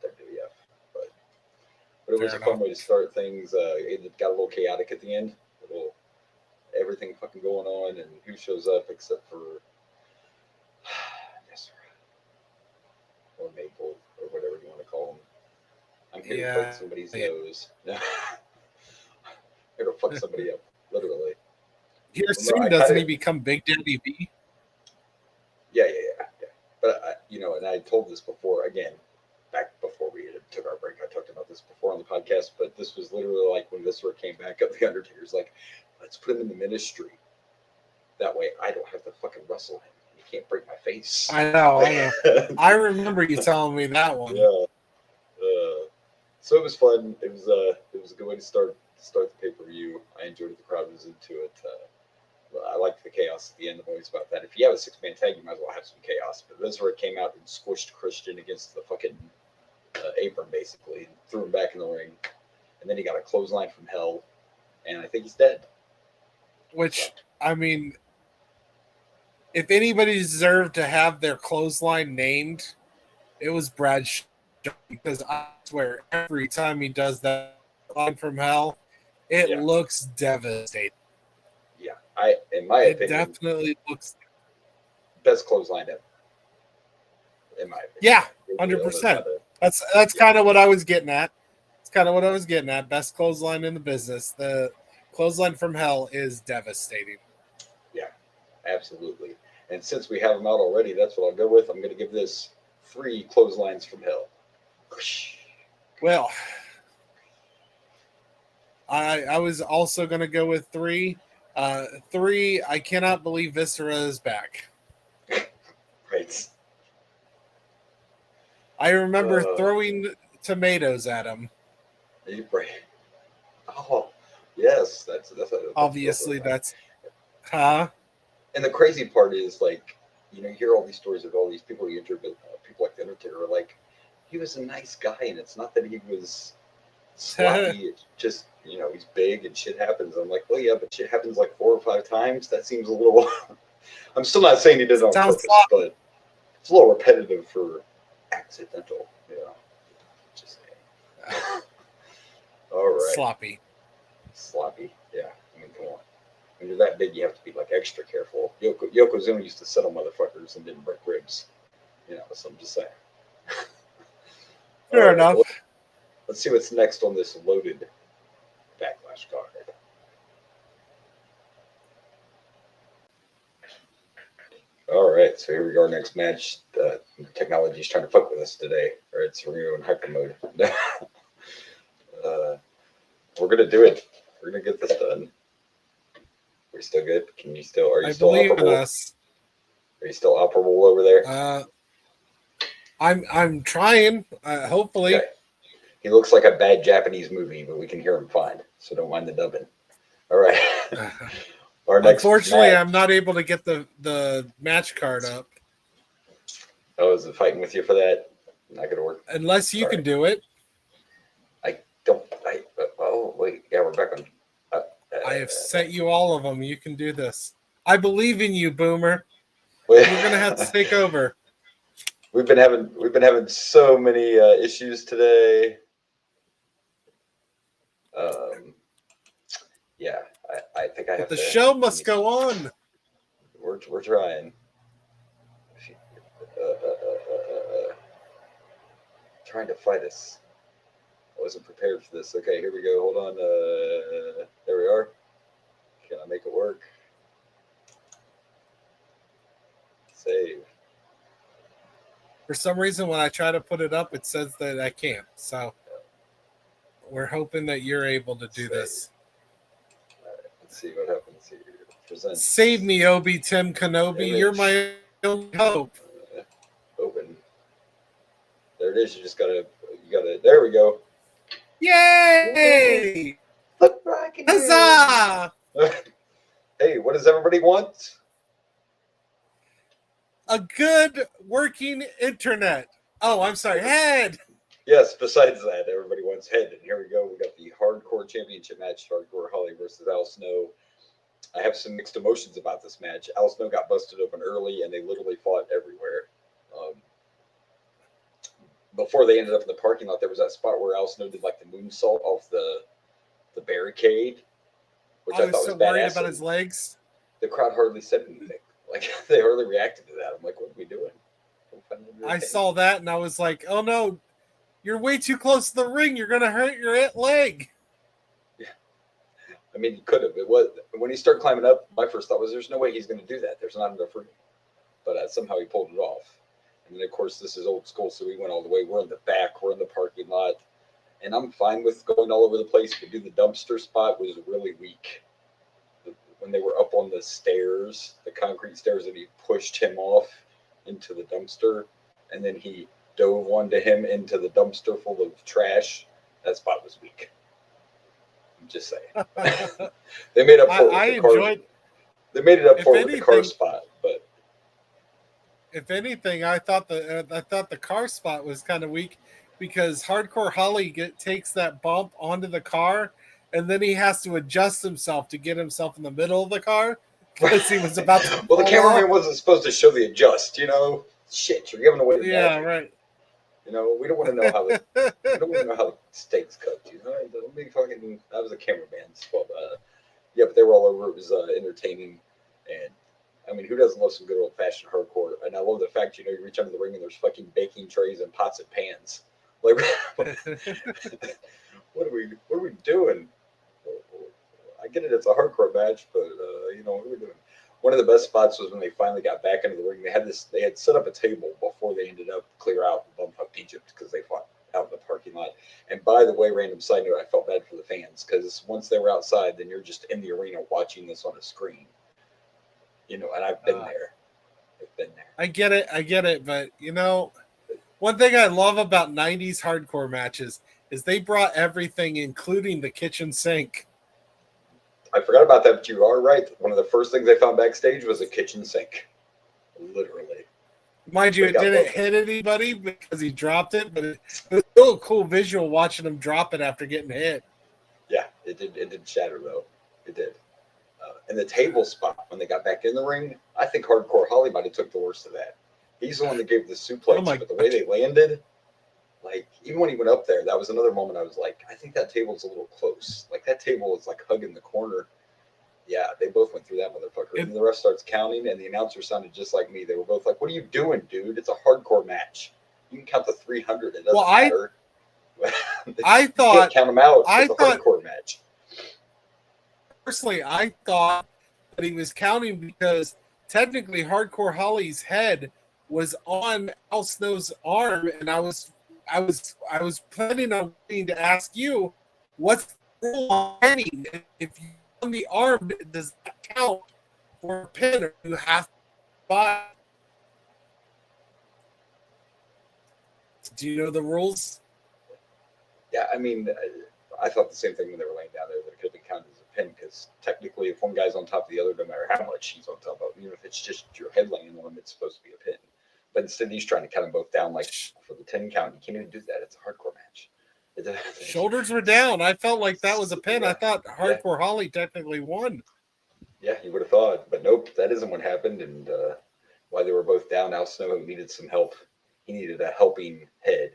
WWF. But it was a fun way to start things. It got a little chaotic at the end. Everything fucking going on, and who shows up except for yes, sir, or Maple, or whatever you want to call him. I'm here to fuck somebody's nose. Here to fuck somebody up, literally. Here soon, doesn't he become Big Daddy V? Yeah. But and I told this before. Again, back before we took our break, I talked about this before on the podcast. But this was literally like when Viscera came back up. The Undertaker's like, let's put him in the Ministry. That way, I don't have to fucking wrestle him. He can't break my face. I know. I remember you telling me that one. Yeah. So it was fun. It was a good way to start the pay-per-view. I enjoyed it. The crowd was into it. I liked the chaos at the end. I'm always about that. If you have a 6-man tag, you might as well have some chaos. But this is where it came out and squished Christian against the fucking apron, basically, and threw him back in the ring. And then he got a clothesline from hell, and I think he's dead. Which, I mean, if anybody deserved to have their clothesline named, it was Bradshaw, because I swear every time he does that line from hell, it looks devastating. Yeah, in my opinion, definitely looks best clothesline ever. In my opinion, yeah, 100%. That's kind of what I was getting at. It's kind of what I was getting at. Best clothesline in the business. The clothesline from hell is devastating. Yeah, absolutely. And since we have them out already, that's what I'll go with. I'm going to give this 3 clotheslines from hell. Well, I was also going to go with 3. 3, I cannot believe Viscera is back. Right. I remember tomatoes at him. Oh, yes, that's Obviously, that's huh. And the crazy part is, like, you know, you hear all these stories of all these people you interview, people like the Undertaker, are like, he was a nice guy, and it's not that he was sloppy. It's just, you know, he's big and shit happens. I'm like, well, yeah, but shit happens like 4 or 5 times. That seems a little. I'm still not saying he did it on purpose, but it's a little repetitive for accidental. Yeah, just saying. All right. Sloppy. Yeah, I mean, come on. When you're that big, you have to be like extra careful. Yokozuna used to settle motherfuckers and didn't break ribs. You know, so I'm just saying. Fair enough. Well, let's see what's next on this loaded Backlash card. All right, so here we go. Our next match. Technology's trying to fuck with us today. All right, so we're going to go in hyper mode. We're going to do it. We're going to get this done. We're still good? Are you still operable? Are you still operable over there? I'm trying. Hopefully. Okay. He looks like a bad Japanese movie, but we can hear him fine, so don't mind the dubbing. All right. Unfortunately, I'm not able to get the match card up. Oh, is it fighting with you for that? Not going to work. Unless you can do it. Oh, wait. Yeah, we're back on. I have sent you all of them. You can do this. I believe in you, Boomer. You're gonna have to take over. We've been having so many issues today. Yeah, I think I have the to. The show must go on. We're trying. Trying to fight us. I wasn't prepared for this. Okay, here we go. Hold on. There we are. Can I make it work? Save. For some reason, when I try to put it up, it says that I can't. So we're hoping that you're able to do this. All right, let's see what happens here. Present. Save me, Obi Tim Kenobi. You're my only hope. Open. There it is. You gotta. There we go. Yay! Look back again. Huzzah! Hey, what does everybody want? A good working internet. Oh, I'm sorry. Head. Yes, besides that, everybody wants head. And here we go. We got the Hardcore Championship match. Hardcore Holly versus Al Snow. I have some mixed emotions about this match. Al Snow got busted open early, and they literally fought everywhere. Before they ended up in the parking lot, there was that spot where Al Snow did like the moonsault off the barricade, which I thought was badass. Worried about his legs. The crowd hardly said anything. Like, they hardly reacted to that. I'm like, what are we doing? I saw that and I was like, oh no, you're way too close to the ring. You're gonna hurt your leg. Yeah, I mean, he could have. It was when he started climbing up. My first thought was, there's no way he's going to do that. There's not enough room. But somehow he pulled it off. And then, of course, this is old school, so we went all the way. We're in the back. We're in the parking lot. And I'm fine with going all over the place, but the dumpster spot was really weak. When they were up on the stairs, the concrete stairs, and he pushed him off into the dumpster, and then he dove onto him into the dumpster full of trash, that spot was weak. I'm just saying. They made up for it. They made it up for it with the car spot, but. If anything, I thought the car spot was kind of weak because Hardcore Holly takes that bump onto the car, and then he has to adjust himself to get himself in the middle of the car because he was about to. Well, the cameraman wasn't supposed to show the adjust, you know. Shit, you're giving away the magic. Right. You know, we don't want to know how the steak's cooked. You know, don't be fucking. That was a cameraman's fault. Yeah, but they were all over. It was entertaining, and. I mean, who doesn't love some good old-fashioned hardcore? And I love the fact, you reach under the ring and there's fucking baking trays and pots and pans. Like, what are we doing? I get it, it's a hardcore match, but what are we doing? One of the best spots was when they finally got back into the ring. They had set up a table before they ended up clear out and bump up Egypt because they fought out in the parking lot. And by the way, random side note, I felt bad for the fans because once they were outside, then you're just in the arena watching this on a screen. And I've been there. I've been there. I get it, but One thing I love about 90s hardcore matches is they brought everything, including the kitchen sink. I forgot about that, but you are right. One of the first things they found backstage was a kitchen sink. Literally. Mind you, it didn't hit anybody because he dropped it, but it was still a cool visual watching him drop it after getting hit. Yeah, it did shatter, though. It did. And the table spot, when they got back in the ring, I think Hardcore Holly might have took the worst of that. He's the one that gave the suplex, but the way they landed, like, even when he went up there, that was another moment I was like, I think that table's a little close. Like, that table was, like, hugging the corner. Yeah, they both went through that motherfucker. And the ref starts counting, and the announcer sounded just like me. They were both like, what are you doing, dude? It's a hardcore match. You can count to 300. It doesn't matter. I thought... You can't count them out. It's a hardcore match. Personally, I thought that he was counting because technically Hardcore Holly's head was on Al Snow's arm, and I was planning on waiting to ask you, what's the rule on pinning? If you on the arm, does that count for a pin, or you have to buy? Do you know the rules? Yeah, I mean, I thought the same thing when they were laying down there, that it could be counted as a pin, because technically if one guy's on top of the other, no matter how much he's on top of, even if it's just your head laying on him, it's supposed to be a pin. But instead he's trying to count them both down, like for the 10 count. You can't even do that. It's a hardcore match. Shoulders were down. I felt like that was a pin. Yeah. I thought Hardcore Holly technically won. Yeah, you would have thought, but nope, that isn't what happened. And while they were both down, Al Snow needed some help. He needed a helping head.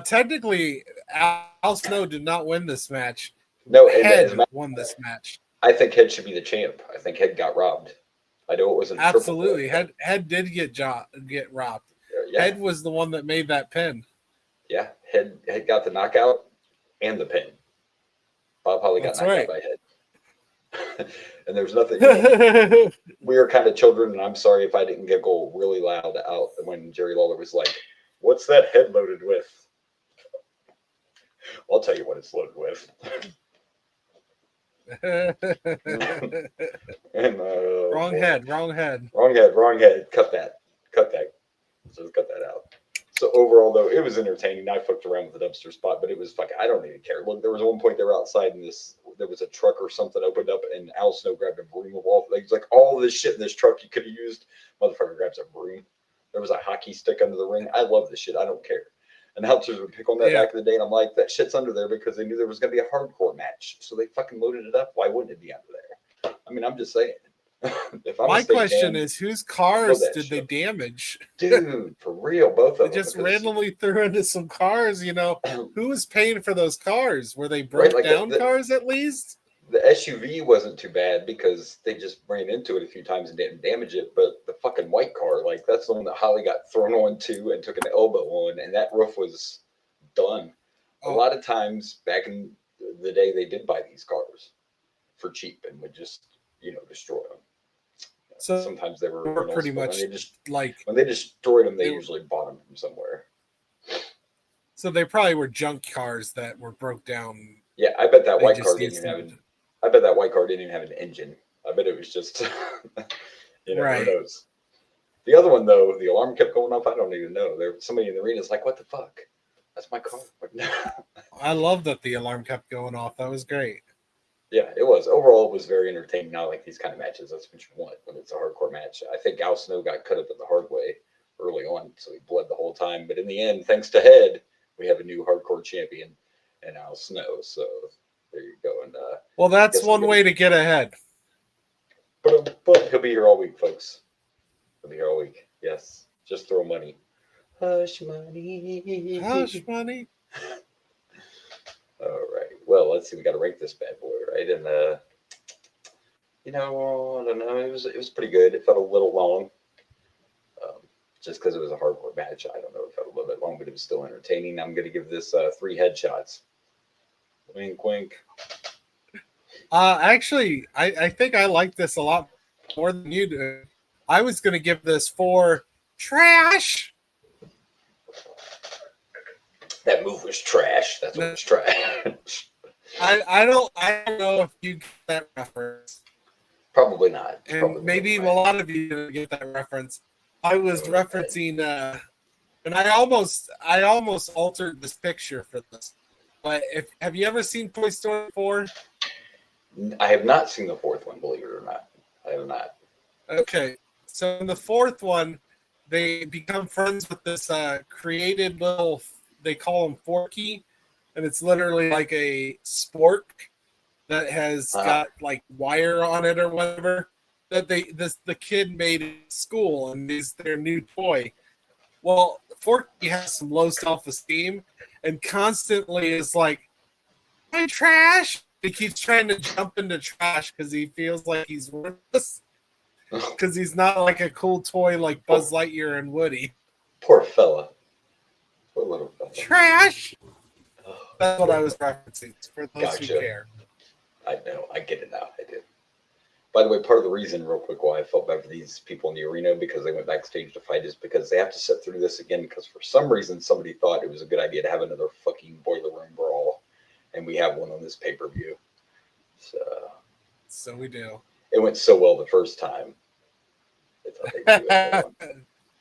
Technically, Al Snow did not win this match. No, Head won this match. I think Head should be the champ. I think Head got robbed. I know it wasn't absolutely. Head did get robbed. Yeah. Head was the one that made that pin. Yeah, Head got the knockout and the pin. Bob Holly got knocked out by Head. And there's nothing. We are kind of children, and I'm sorry if I didn't giggle really loud out when Jerry Lawler was like, "What's that head loaded with?" I'll tell you what it's loaded with. And, wrong head. Cut that. Just cut that out. So overall, though, it was entertaining. I fucked around with the dumpster spot, but it was fucking, I don't even care. Look, there was one point they were outside and there was a truck or something opened up, and Al Snow grabbed a broom of all things. Like, all this shit in this truck you could have used. Motherfucker grabs a broom. There was a hockey stick under the ring. I love this shit. I don't care. Announcers would pick on that back in the day, and I'm like, that shit's under there because they knew there was going to be a hardcore match. So they fucking loaded it up. Why wouldn't it be under there? I mean, I'm just saying. My question is, whose cars did they damage? Dude, for real, both of them. They just randomly threw into some cars, you know. Who was paying for those cars? Were they broke down cars at least? The SUV wasn't too bad because they just ran into it a few times and didn't damage it. But the fucking white car, like, that's the one that Holly got thrown onto and took an elbow on, and that roof was done. A lot of times back in the day, they did buy these cars for cheap and would just, destroy them. So sometimes they were pretty much when they destroyed them, they usually bought them from somewhere. So they probably were junk cars that were broke down. Yeah, I bet that white car didn't even have an engine. I bet it was just, who knows. The other one though, the alarm kept going off. I don't even know. Somebody in the arena's like, "What the fuck? That's my car." I love that the alarm kept going off. That was great. Yeah, it was. Overall, it was very entertaining. Not like these kind of matches. That's what you want when it's a hardcore match. I think Al Snow got cut up in the hard way early on, so he bled the whole time. But in the end, thanks to Head, we have a new hardcore champion in Al Snow. So there you go. And well, that's one way to get ahead. But he'll be here all week, folks. He'll be here all week. Yes, just throw money. Hush money. Hush money. All right. Well, let's see. We got to rank this bad boy, right? And I don't know. It was pretty good. It felt a little long, just because it was a hardcore match. I don't know. It felt a little bit long, but it was still entertaining. I'm going to give this 3 headshots. Wink, wink. Actually, I think I like this a lot more than you do. I was going to give this 4 trash. That move was trash. That's what was trash. I don't know if you get that reference. Probably not. And maybe a lot of you didn't get that reference. I was referencing, and I almost altered this picture for this. But have you ever seen Toy Story 4? I have not seen the fourth one, believe it or not. I have not. Okay, so in the fourth one, they become friends with this created little. They call him Forky, and it's literally like a spork that has got like wire on it or whatever. That the kid made in school, and is their new toy. Well, Forky has some low self-esteem, and constantly is like, "My trash." He keeps trying to jump into trash because he feels like he's worthless. Because he's not like a cool toy like Buzz Lightyear and Woody. Poor fella. Poor little fella. Trash! That's what I was referencing, for those who care. I know. I get it now. I do. By the way, part of the reason, real quick, why I felt bad for these people in the arena because they went backstage to fight is because they have to sit through this again because for some reason somebody thought it was a good idea to have another fucking boiler room brawl. And we have one on this pay-per-view. So we do. It went so well the first time.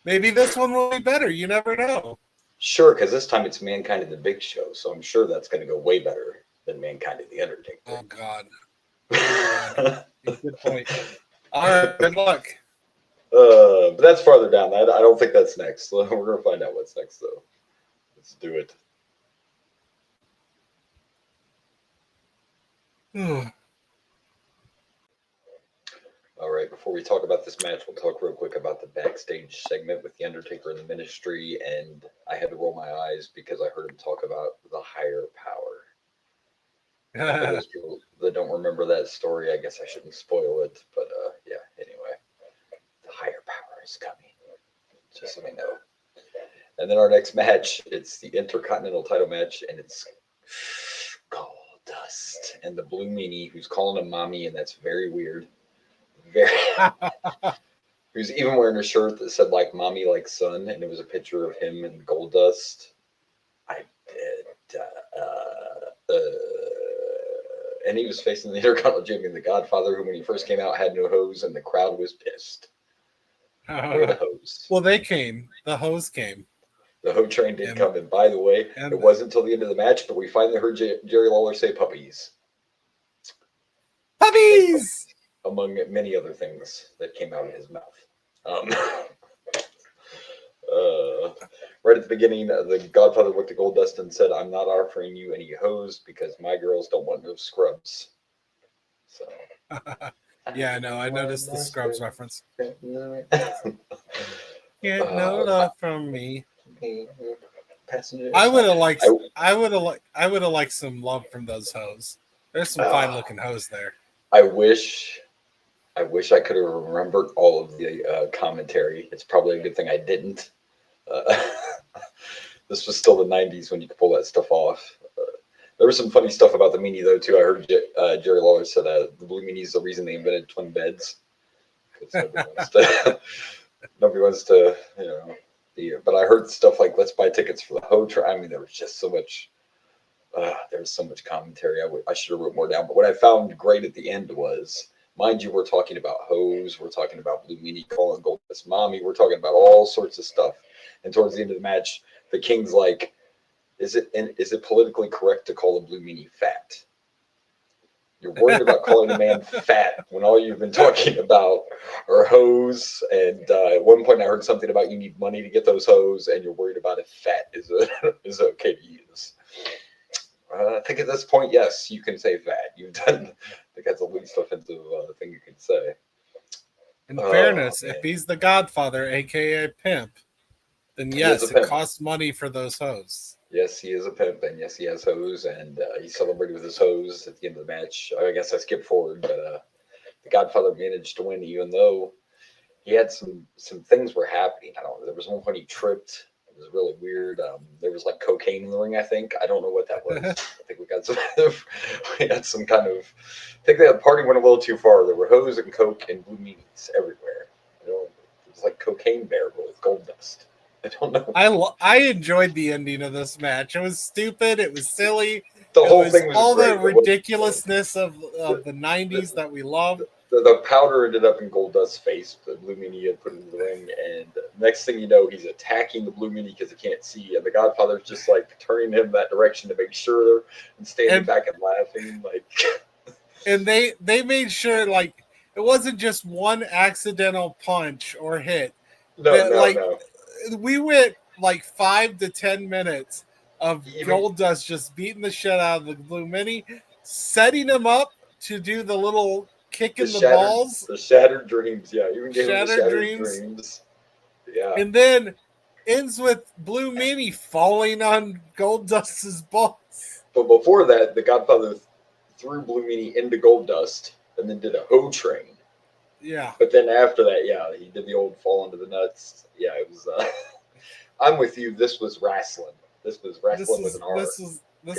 Maybe this one will be better. You never know. Sure, because this time it's Mankind and the Big Show, so I'm sure that's going to go way better than Mankind and the Undertaker. Oh God. Good point. All right, good luck. But that's farther down. I don't think that's next. We're going to find out what's next, though. Let's do it. All right, before we talk about this match, we'll talk real quick about the backstage segment with The Undertaker and the Ministry, and I had to roll my eyes because I heard him talk about the higher power. For those people that don't remember that story, I guess I shouldn't spoil it, but yeah, anyway. The higher power is coming, just so we know. And then our next match, it's the Intercontinental title match, and it's Goldust and the Blue Meanie, who's calling him mommy, and that's very weird. Who's even wearing a shirt that said like mommy like son, and it was a picture of him and Goldust. And he was facing the Intercontinental Champion, the Godfather, who when he first came out had no hose, and the crowd was pissed. The hose. Well, they came. The hose came. The hoe train did come, and by the way, it wasn't until the end of the match, but we finally heard Jerry Lawler say puppies. Puppies! Among many other things that came out of his mouth. Right at the beginning, the Godfather looked at Goldust and said, "I'm not offering you any hose because my girls don't want no scrubs." So, yeah, no, I noticed the scrubs reference. Get no love from me. I would have liked some love from those hoes. There's some fine looking hoes there. I wish I could have remembered all of the commentary. It's probably a good thing I didn't. This was still the 90s when you could pull that stuff off. There was some funny stuff about the meanie, though, too. I heard Jerry Lawler said the Blue Meanie is the reason they invented twin beds. Nobody wants to, but I heard stuff like, let's buy tickets for the hoe train. I mean, there was just so much. There was so much commentary. I should have wrote more down. But what I found great at the end was, mind you, we're talking about hoes. We're talking about Blue Meanie calling Goldust mommy. We're talking about all sorts of stuff. And towards the end of the match, the King's like, is it politically correct to call a Blue Meanie fat? You're worried about calling a man fat when all you've been talking about are hoes. And at one point I heard something about you need money to get those hoes, and you're worried about if fat is okay to use. I think at this point, yes, you can say fat. You've done, I think that's the least offensive thing you can say. In fairness, if he's the Godfather, aka pimp, then yes, it costs money for those hoes. Yes, he is a pimp, and yes, he has hoes, and he celebrated with his hoes at the end of the match. I guess I skipped forward, but the Godfather managed to win, even though he had some things were happening. I don't know. There was one point he tripped. It was really weird. There was like cocaine in the ring, I think. I don't know what that was. I think we had some kind of. I think the party went a little too far. There were hoes and coke and Blue Meanies everywhere. It was like Cocaine Bear, but with Goldust. I don't know. I enjoyed the ending of this match. It was stupid. It was silly. The whole thing was all great. The ridiculousness of the 90s that we love. The powder ended up in Goldust's face. The Blue Meanie had put in the ring, and next thing you know, he's attacking the Blue Meanie because he can't see, and the Godfather's just like turning him that direction to make sure, and standing back and laughing like. And they made sure like it wasn't just one accidental punch or hit. No. We went like 5 to 10 minutes of Goldust just beating the shit out of the Blue Mini, setting him up to do the little kick in the balls. The Shattered Dreams, yeah. Even gave him the Shattered Dreams. Yeah. And then ends with Blue Mini falling on Goldust's balls. But before that, the Godfather threw Blue Meanie into Goldust and then did a hoe train. Yeah. But then after that, yeah, he did the old fall into the nuts. Yeah, it was. I'm with you. This was wrestling. This was wrestling with an R. This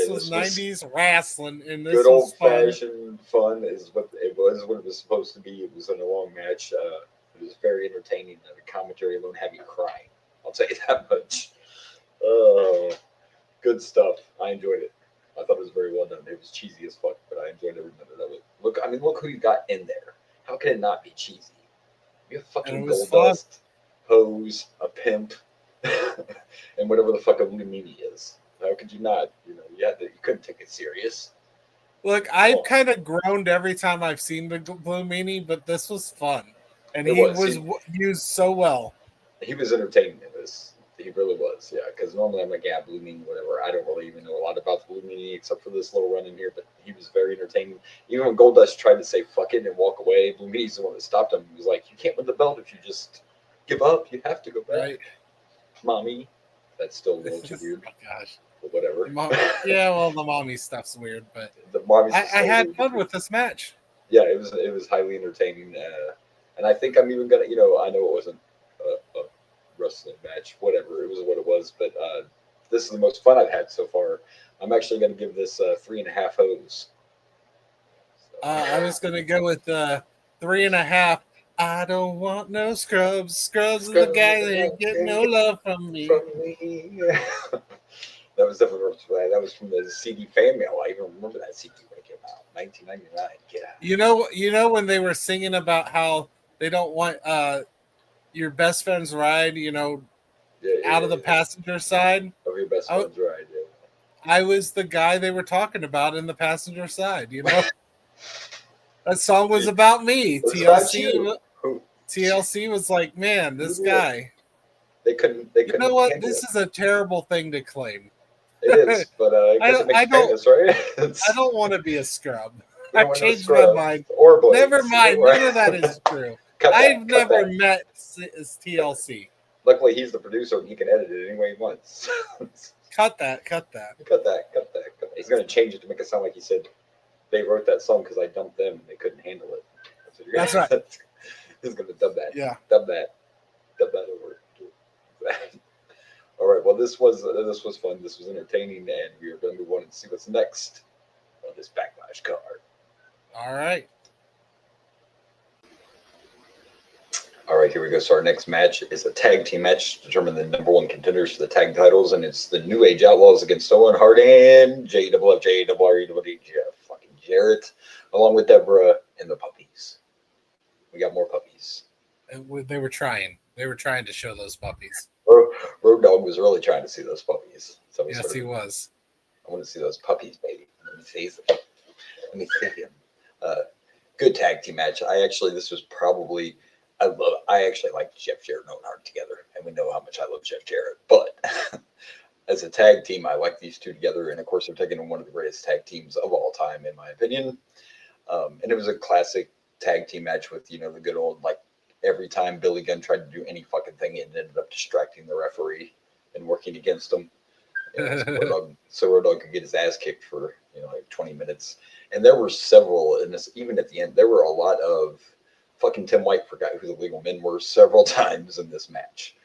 was 90s wrestling, and this good was old fashioned fun is what it was. What it was supposed to be. It was in a long match. It was very entertaining. The commentary alone had me crying. I'll tell you that much. Good stuff. I enjoyed it. I thought it was very well done. It was cheesy as fuck, but I enjoyed every minute of it. Look who you got in there. How can it not be cheesy? You have fucking Goldust, Hose, a pimp, and whatever the fuck a Blue Meanie is. How could you not? You couldn't take it serious. Look, I've kind of groaned every time I've seen the Blue Meanie, but this was fun, and he was used so well. He was entertaining in this. He really was, yeah. Because normally I'm like, yeah, Blue Meanie, whatever. I don't really even know a lot about the Blue Meanie except for this little run in here, but he was very entertaining. Even when Goldust tried to say fuck it and walk away, Blue Meanie's the one that stopped him. He was like, you can't win the belt if you just give up. You have to go back. Right. Mommy. That's still a little too weird. Oh, gosh. But whatever. The mommy stuff's weird, but the mommy. I had fun with this match. Yeah, it was highly entertaining, and I think I'm even gonna, I know it wasn't a wrestling match, whatever, it was what it was, but this is the most fun I've had so far. I'm actually gonna give this 3.5 O's. So. I was gonna go with 3.5. I don't want no scrubs. Scrubs are the guy that ain't get no love from me. That was definitely that was from the CD fan mail. I even remember that CD when it came out, 1999. Get out. You know when they were singing about how they don't want your best friend's ride, out of the passenger side. Of your best friend's ride, yeah. I was the guy they were talking about in the passenger side, That song was about me. TLC was like, man, this guy. They couldn't. You know what? This is a terrible thing to claim. It is, but I don't. Famous, right? I don't want to be a scrub. I changed my mind. Never mind. None of that is true. I've never met TLC. Luckily, he's the producer and he can edit it any way he wants. Cut that. He's going to change it to make it sound like he said they wrote that song because I dumped them and they couldn't handle it. That's right. He's going to dub that. Yeah. Dub that over. All right. Well, this was fun. This was entertaining, and we are going to move on and see what's next on this Backlash card. All right. All right, here we go. So our next match is a tag team match to determine the number one contenders for the tag titles, and it's the New Age Outlaws against Owen Hart and JWF, fucking Jarrett, along with Deborah and the puppies. We got more puppies. They were trying. They were trying to show those puppies. Road Dogg was really trying to see those puppies. So yes, he was. I want to see those puppies, baby. Let me see him. Good tag team match. This was probably. I actually like Jeff Jarrett and Owen Hart together, and we know how much I love Jeff Jarrett. But as a tag team, I like these two together, and of course, they're taking on one of the greatest tag teams of all time, in my opinion. And it was a classic tag team match with the good old every time Billy Gunn tried to do any fucking thing, it ended up distracting the referee and working against him. So Road Dogg could get his ass kicked for 20 minutes, and there were several. And even at the end, there were a lot of. Fucking Tim White forgot who the legal men were several times in this match.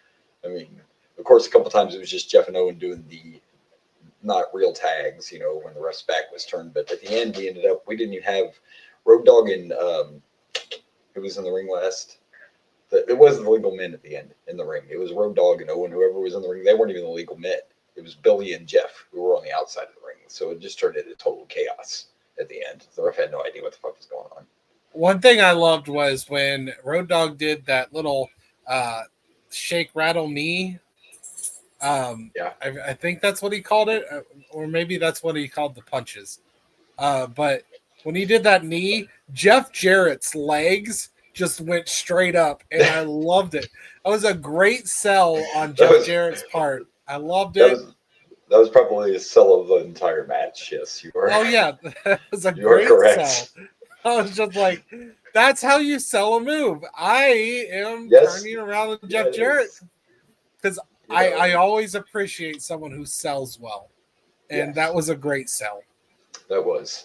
I mean, of course, a couple times it was just Jeff and Owen doing the not real tags, when the ref's back was turned. But at the end, we didn't even have Road Dogg and who was in the ring last. It was the legal men at the end in the ring. It was Road Dogg and Owen, whoever was in the ring. They weren't even the legal men. It was Billy and Jeff who were on the outside of the ring. So it just turned into total chaos at the end. The ref had no idea what the fuck was going on. One thing I loved was when Road Dogg did that little shake, rattle, knee. Yeah. I think that's what he called it, or maybe that's what he called the punches. But when he did that knee, Jeff Jarrett's legs just went straight up, and I loved it. That was a great sell on Jeff Jarrett's part. I loved it. That was probably a sell of the entire match. Yes, you are. Oh yeah, that was a You are great correct. sell. I was just like, that's how you sell a move. I am Yes. turning around with Yeah, Jeff it Jarrett is. because You know, I always appreciate someone who sells well, and Yes. that was a great sell. It was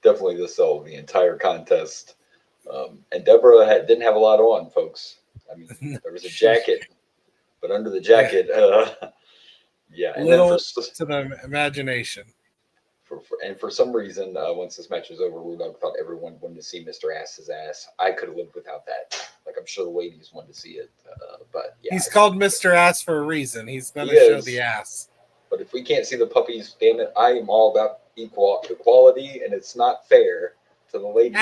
definitely the sell of the entire contest. And Deborah didn't have a lot on, folks. I mean, there was a jacket, but under the jacket, yeah. And Little then to the imagination. for some reason, once this match was over, Road Dogg thought everyone wanted to see Mr. Ass's ass. I could have lived without that. Like, I'm sure the ladies wanted to see it, but yeah. He's called Mr. Ass for a reason. He's going to show the ass. But if we can't see the puppies, damn it, I am all about equality, and it's not fair to the ladies.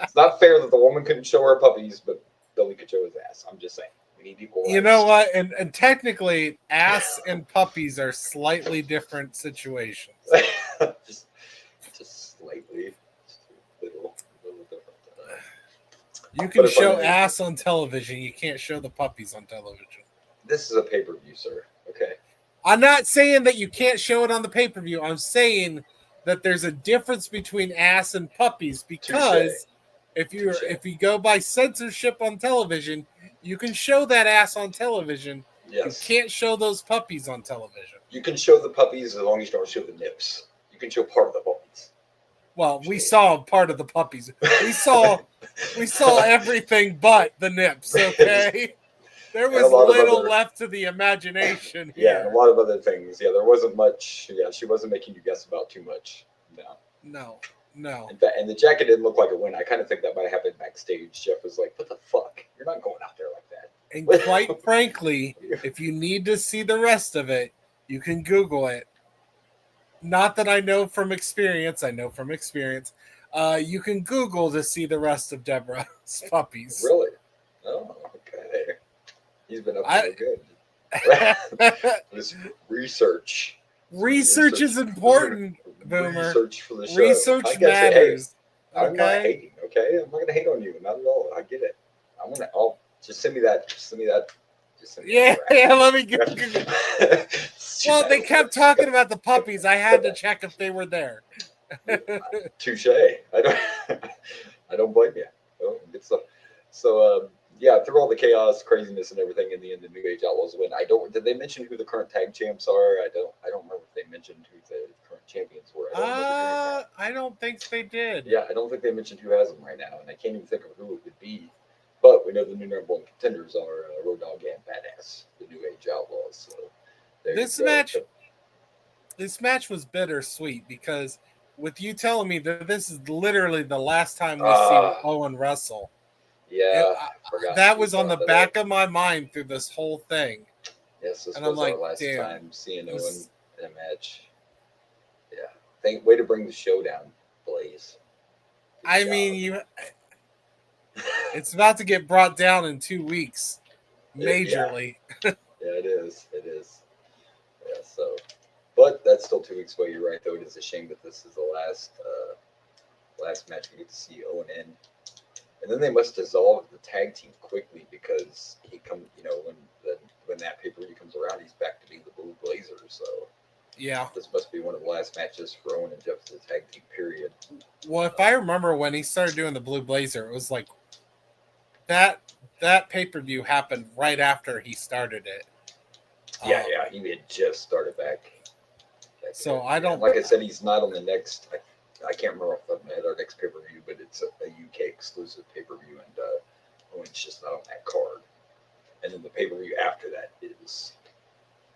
It's not fair that the woman couldn't show her puppies, but Billy could show his ass. I'm just saying. We need equal rights. You know what? And technically, ass and puppies are slightly different situations. just slightly. Just a little different. You can show ass on television. You can't show the puppies on television. This is a pay-per-view, sir. Okay. I'm not saying that you can't show it on the pay-per-view. I'm saying that there's a difference between ass and puppies because if you go by censorship on television, you can show that ass on television. Yes. You can't show those puppies on television. You can show the puppies as long as you don't show the nips. You can show part of the puppies. Well, we saw part of the puppies. We saw everything but the nips, okay? There was little left to the imagination here. Yeah, and a lot of other things. Yeah, there wasn't much. Yeah, she wasn't making you guess about too much. No. In fact, and the jacket didn't look like a win. I kind of think that might have happened backstage. Jeff was like, what the fuck? You're not going out there like that. And quite frankly, if you need to see the rest of it, you can Google it. Not that I know from experience. You can Google to see the rest of Deborah's puppies. Really? Oh, okay. He's been up to good. This research. Research is important, Boomer. Research for the show. Research matters. I'm not hating, okay? I'm not going to hate on you. Not at all. I get it. Just send me that. Yeah, let me get. Well, they kept talking about the puppies. I had to check if they were there. Touche. I don't blame you. Oh, good stuff. So, yeah, through all the chaos, craziness, and everything, in the end, the New Age Outlaws win. Did they mention who the current tag champs are? I don't remember if they mentioned who the current champions were. I don't think they did. Yeah, I don't think they mentioned who has them right now, and I can't even think of who it would be. But we know the new number one contenders are Road Dogg and Badass, the New Age Outlaws. So this match was bittersweet because with you telling me that this is literally the last time we see Owen wrestle. Yeah, I forgot. That was on the back of my mind through this whole thing. Yes, this and was I'm our last time seeing Owen in a match. Yeah, way to bring the show down, Blaze. I mean, it's about to get brought down in 2 weeks, majorly. Yeah, it is. Yeah, so, but that's still 2 weeks away. You're right, though. It is a shame that this is the last match we get to see Owen in. And then they must dissolve the tag team quickly because when that pay-per-view comes around, he's back to being the Blue Blazers. So yeah, this must be one of the last matches for Owen and Jeff as a tag team. Period. Well, if I remember when he started doing the Blue Blazer, it was like that pay-per-view happened right after he started it. Yeah, he had just started back. So I don't. Like I said, he's not on the next. I can't remember off the top of my head our next pay-per-view, but it's a UK exclusive pay-per-view, and Owen's just not on that card. And then the pay-per-view after that is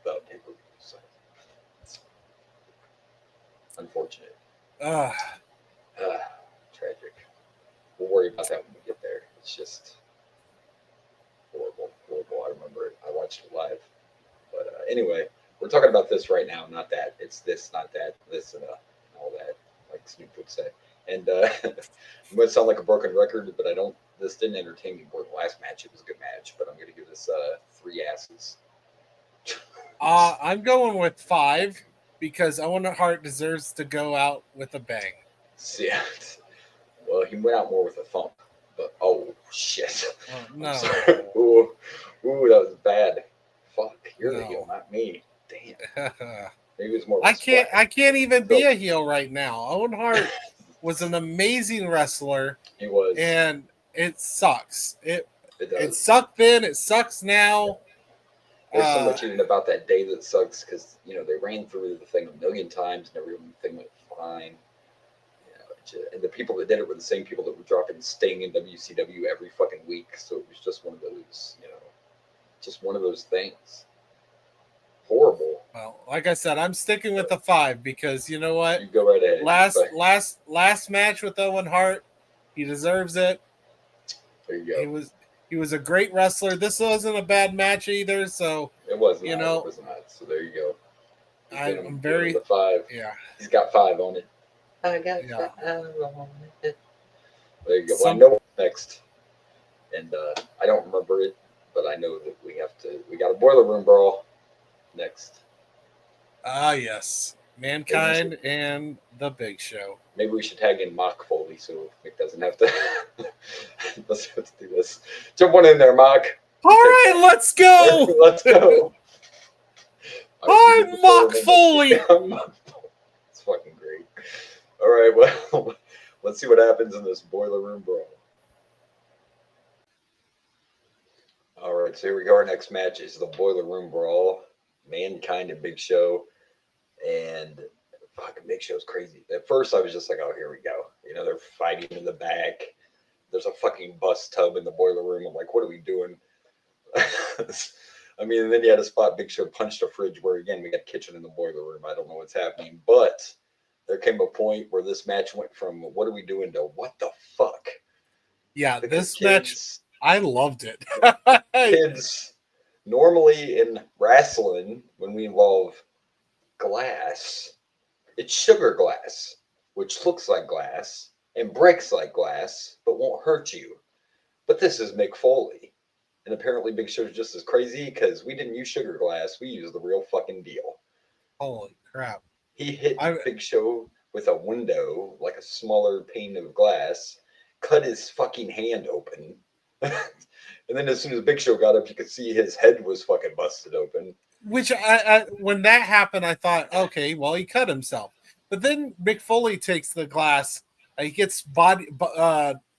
the pay-per-view. So it's unfortunate. Tragic. We'll worry about that when we get there. It's just horrible. I remember it. I watched it live. But anyway, we're talking about this right now, not that. It's this, not that, this, and all that, like Snoop would say. And it might sound like a broken record, but this didn't entertain me more than the last match. It was a good match, but I'm going to give this 3 asses. I'm going with 5 because Owen Hart deserves to go out with a bang. Yeah. Well, he went out more with a thump, but oh shit! Oh, no. Ooh, that was bad. Fuck, you're the heel, not me. Damn. Maybe it was more. I can't even be a heel right now. Owen Hart was an amazing wrestler. He was, and it sucks. It does. sucked then. It sucks now. There's so much even about that day that sucks because they ran through the thing a million times and everything went fine. And the people that did it were the same people that were dropping Sting in WCW every fucking week. So it was just one of those, just one of those things. Horrible. Well, like I said, I'm sticking with the 5 because you know what? You go right ahead. Last match with Owen Hart, he deserves it. There you go. He was a great wrestler. This wasn't a bad match either. So it wasn't. It was not. So there you go. I'm very the 5. Yeah. He's got 5 on it. I got 5 on it. There you go. Well, I know what's next, and I don't remember it, but I know that we got a Boiler Room Brawl next. Yes. Mankind and the Big Show. Maybe we should tag in Mock Foley so Mick doesn't have to do this. Jump one in there, Mock. All right, let's go. Let's go. I'm Mock Foley. It's fucking great. All right, well, let's see what happens in this Boiler Room Brawl. All right, so here we go. Our next match is the Boiler Room Brawl. Mankind and Big Show. And fucking Big Show's crazy. At first, I was just like, oh, here we go. They're fighting in the back. There's a fucking bus tub in the boiler room. I'm like, what are we doing? I mean, and then you had a spot Big Show punched a fridge where, again, we got kitchen in the boiler room. I don't know what's happening. But there came a point where this match went from what are we doing to what the fuck? Yeah, this match, I loved it. Kids, normally in wrestling, when we involve glass, it's sugar glass, which looks like glass and breaks like glass, but won't hurt you. But this is Mick Foley. And apparently Big Show's just as crazy because we didn't use sugar glass. We used the real fucking deal. Holy crap. He hit Big Show with a window, like a smaller pane of glass, cut his fucking hand open. And then as soon as Big Show got up, you could see his head was fucking busted open. Which, when that happened, I thought, okay, well, he cut himself. But then Mick Foley takes the glass, he gets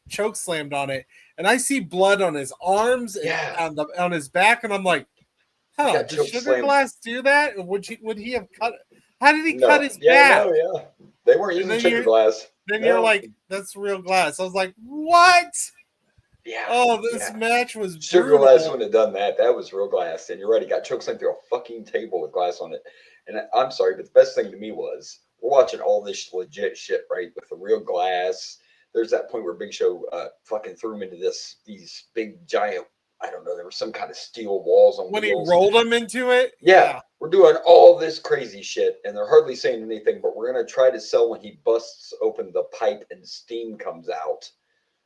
choke slammed on it, and I see blood on his arms and on his back, and I'm like, huh, did sugar glass do that? Would he have cut it? How did he cut his back? No, they weren't using sugar glass. Then you're like, that's real glass. I was like, what? Yeah. Oh, this match was sugar glass wouldn't have done that. That was real glass. And you're right, he got chokeslammed through a fucking table with glass on it. And I'm sorry, but the best thing to me was we're watching all this legit shit, right? With the real glass. There's that point where Big Show fucking threw him into these big giant, I don't know, there was some kind of steel walls on when wheels. He rolled him into it? Yeah. We're doing all this crazy shit, and they're hardly saying anything, but we're going to try to sell when he busts open the pipe and steam comes out.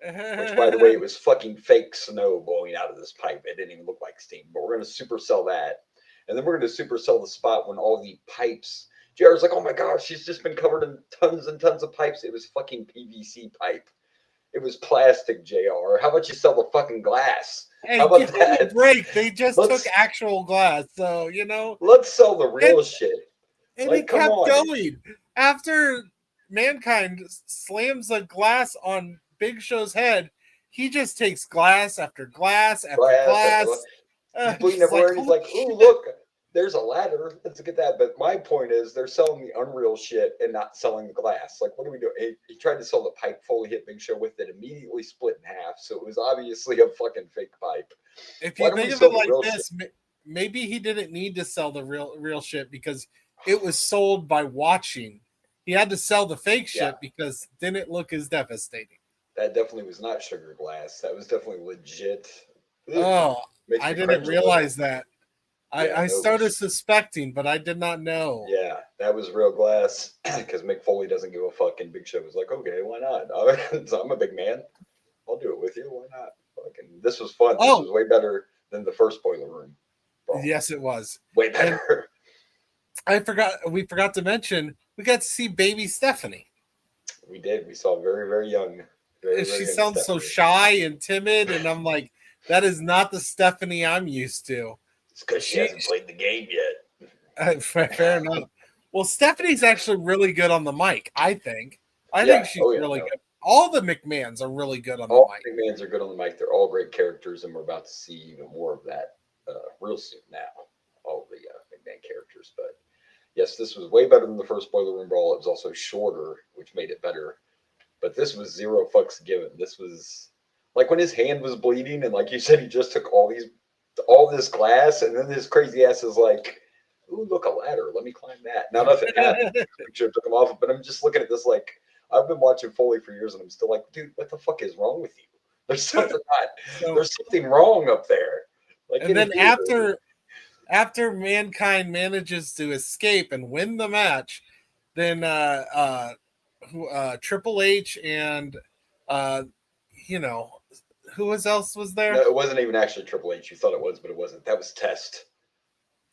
Which, by the way, it was fucking fake snow blowing out of this pipe. It didn't even look like steam, but we're going to super sell that. And then we're going to super sell the spot when all the pipes, JR's like, oh my gosh, she's just been covered in tons and tons of pipes. It was fucking PVC pipe. It was plastic, JR. How about you sell the fucking glass? Hey, how about that? Break. They just took actual glass. So, let's sell the real shit. And it kept going. After Mankind slams a glass on Big Show's head, he just takes glass after glass after glass. He's bleeding everywhere, and he's like, ooh, look, there's a ladder. Let's get that. But my point is, they're selling the unreal shit and not selling the glass. Like, what do we do? He tried to sell the pipe, Foley hit Big Show with it, immediately split in half. So it was obviously a fucking fake pipe. If you think of it like this, maybe he didn't need to sell the real shit because it was sold by watching. He had to sell the fake shit because it didn't look as devastating. That definitely was not sugar glass. That was definitely legit. Oh, I didn't realize that. I started suspecting, but I did not know. Yeah, that was real glass because Mick Foley doesn't give a fuck, and Big Show was like, okay, why not? So I'm a big man. I'll do it with you. Why not? Fucking, this was fun. This was way better than the first Boiler Room. Brawl. Yes, it was. Way better. And we forgot to mention, we got to see baby Stephanie. We did. We saw very, very young. She sounds so shy and timid, and I'm like, that is not the Stephanie I'm used to. It's because she hasn't played the game yet. Fair enough. Well, Stephanie's actually really good on the mic, I think. I think she's really good. All the McMahons are really good on the mic. All the McMahons are good on the mic. They're all great characters, and we're about to see even more of that real soon now. All the McMahon characters. But yes, this was way better than the first Boiler Room Brawl. It was also shorter, which made it better. But this was zero fucks given. This was like when his hand was bleeding, and like you said, he just took all this glass, and then his crazy ass is like, ooh, look, a ladder. Let me climb that. Now nothing happened. Picture took him off, but I'm just looking at this like, I've been watching Foley for years, and I'm still like, dude, what the fuck is wrong with you? There's something there's something wrong up there. Like, and then after Mankind manages to escape and win the match, then Triple H and who else was there? No, it wasn't even actually Triple H. You thought it was, but it wasn't. That was Test.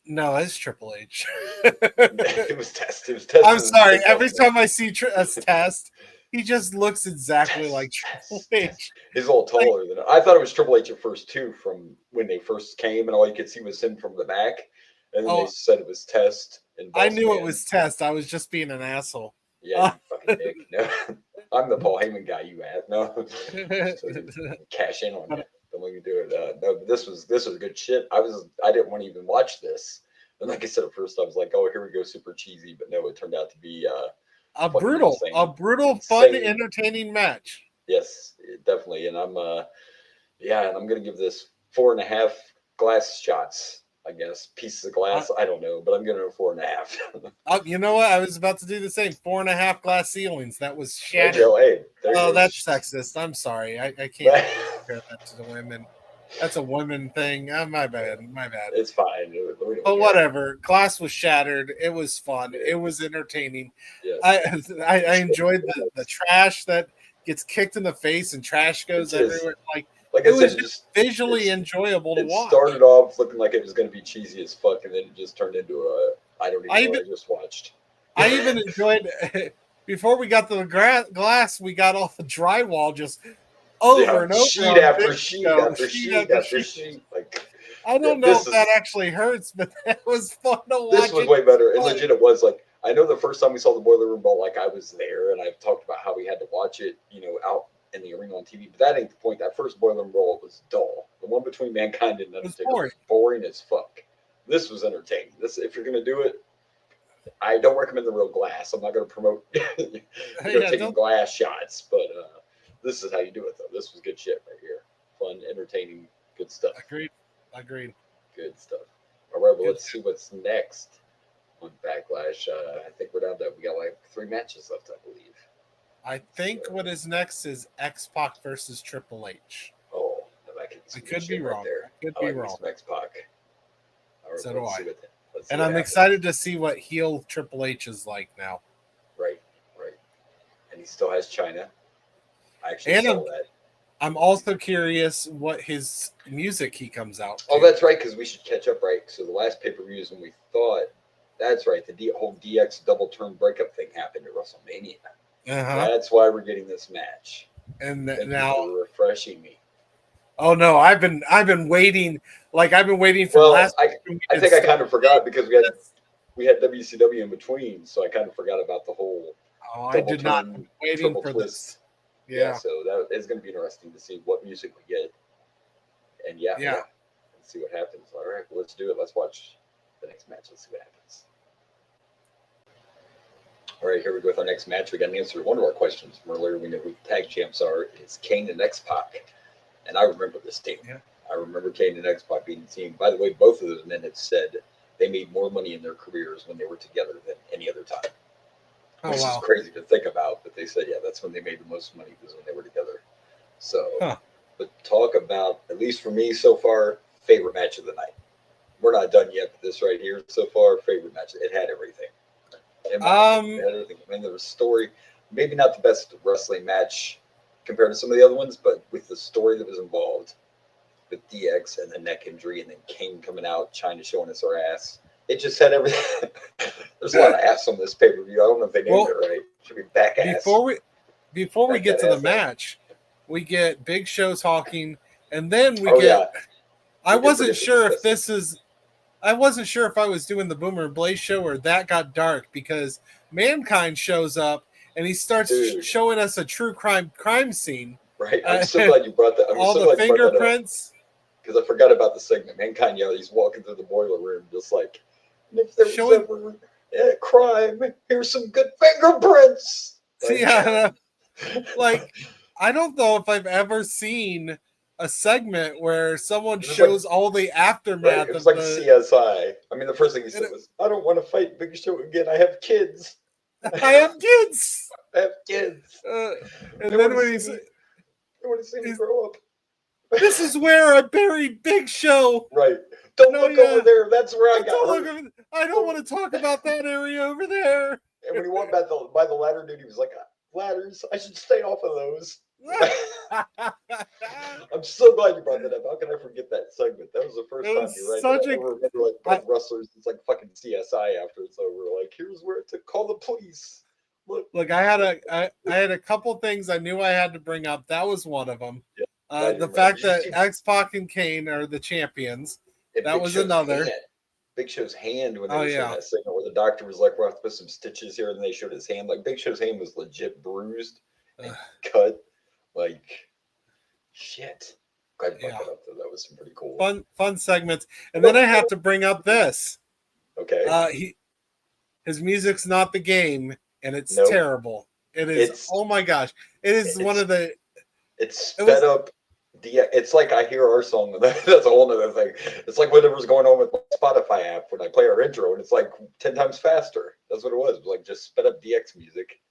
No, it's Triple H. It was Test. It was Test. I'm sorry. Every time I see Test, he just looks exactly like Triple H. He's a little taller than I thought it was Triple H at first too, from when they first came, and all you could see was him from the back. And then they said it was Test. And I knew it was Test. I was just being an asshole. Yeah, you fucking dick. No, I'm the Paul Heyman guy. You ass. No, so cash in on it. Don't let me do it. No, but this was good shit. I didn't want to even watch this. And like I said at first, I was like, oh, here we go, super cheesy. But no, it turned out to be a brutal, fun, entertaining match. Yes, definitely. And I'm gonna give this 4.5 glass shots. I guess pieces of glass. I don't know, but I'm giving it a 4.5. You know what? I was about to do the same. 4.5 glass ceilings. That was shattered. That's sexist. I'm sorry. I can't compare that to the women. That's a women thing. My bad. It's fine. But whatever. Glass was shattered. It was fun. It was entertaining. Yes. I enjoyed the trash that gets kicked in the face and trash goes everywhere. Like it was just visually enjoyable to watch. It started off looking like it was going to be cheesy as fuck, and then it just turned into I don't even know what I just watched. I even enjoyed before we got the glass, we got all the drywall just over and over. Sheet after sheet after sheet. Like, I don't know if that actually hurts, but that was fun to watch. This was way better. And legit, it was like, I know the first time we saw the Boiler Room Brawl, like I was there, and I've talked about how we had to watch it, out in the arena on TV, but that ain't the point. That first Boiler Room Brawl was dull. The one between Mankind and Undertaker was boring as fuck. This was entertaining. If you're gonna do it, I don't recommend the real glass. I'm not gonna promote taking glass shots, but this is how you do it though. This was good shit right here. Fun, entertaining, good stuff. Agreed. Good stuff. All right, well, let's see what's next on Backlash. I think we got like 3 matches left, I believe. I think what is next is X-Pac versus Triple H. Oh, I could be wrong. Could be wrong. X-Pac. Right, so do I. And I'm excited to see what heel Triple H is like now. Right. And he still has China. I actually saw that. I'm also curious what his music he comes out to. Oh, that's right, because we should catch up, right? So the last pay-per-view is when we thought, that's right, the whole DX double turn breakup thing happened at WrestleMania. That's why we're getting this match. And now refreshing me. Oh no, I've been waiting. Like I've been waiting for last. I think I kind of forgot because we had WCW in between, so I kind of forgot about the whole. Oh, I did not waiting for twist. This. Yeah, so that is going to be interesting to see what music we get. And yeah. Let's see what happens. All right, well, let's do it. Let's watch the next match. Let's see what happens. All right, here we go with our next match. We got an answer to one of our questions from earlier. We know who the tag champs are. It's Kane and X-Pac. And I remember this team. Yeah. I remember Kane and X-Pac being the team. By the way, both of those men have said they made more money in their careers when they were together than any other time. Which is crazy to think about. But they said, that's when they made the most money was when they were together. So, But talk about, at least for me so far, favorite match of the night. we're not done yet. But this right here, so far, favorite match. It had everything. It had everything. I mean, there was story. Maybe not the best wrestling match compared to some of the other ones, but with the story that was involved, with DX and the neck injury, and then Kane coming out, China showing us her ass. It just had everything. There's a lot of ass on this pay-per-view. I don't know if they named it right. It should be back ass. Before we get to the match, we get Big Show talking, and then we get. I wasn't sure if this is. I wasn't sure if I was doing the Boomer and Blaze show or that got dark because Mankind shows up and he starts showing us a true crime scene. Right. I'm so glad you brought that. All the fingerprints. Because I forgot about the segment. Mankind, he's walking through the boiler room just like, if there was ever crime, here's some good fingerprints. Like, I don't know if I've ever seen a segment where someone shows all the aftermath. Right, it was like CSI. I mean, the first thing he said was, I don't want to fight Big Show again. I have kids. I have kids. And then when he's... I want to see me grow up. This is where I buried Big Show. Right. Don't look over there. That's where I got hurt. I don't want to talk about that area over there. And when he went by the ladder, dude, he was like, ladders. I should stay off of those. I'm so glad you brought that up. How can I forget that segment? That was the first time you're right. I remember like wrestlers. It's like fucking CSI after it's over. Like, here's where to call the police. Look, I had a couple things I knew I had to bring up. That was one of them. Yeah, the fact that X-Pac and Kane are the champions. That was another. Big Show's hand when they were showing that segment where the doctor was like, we'll have to put some stitches here, and then they showed his hand. Like, Big Show's hand was legit bruised and cut. Like, shit. Glad you brought that up, though. That was some pretty cool. Fun segments. And then I have to bring up this. Okay. His music's not the game, and it's terrible. It is. Oh my gosh! It is one of the. It's sped up. It's like I hear our song. That's a whole other thing. It's like whatever's going on with my Spotify app when I play our intro, and it's like 10 times faster. That's what it was. It was like just sped up DX music.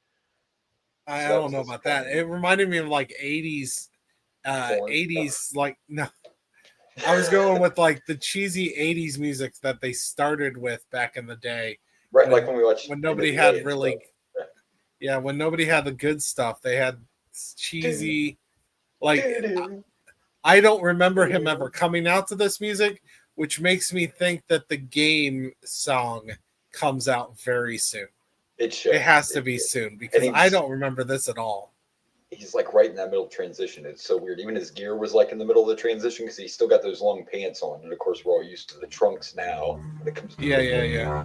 I don't know about that. It reminded me of like 80s, 80s. Like no, I was going with like the cheesy 80s music that they started with back in the day. Right, like when we watched when nobody had really, when nobody had the good stuff, they had cheesy. Like I don't remember him ever coming out to this music, which makes me think that the game song comes out very soon. It has to be soon because I don't remember this at all. He's like right in that middle transition. It's so weird. Even his gear was like in the middle of the transition because he's still got those long pants on, and of course we're all used to the trunks now. When it comes to yeah.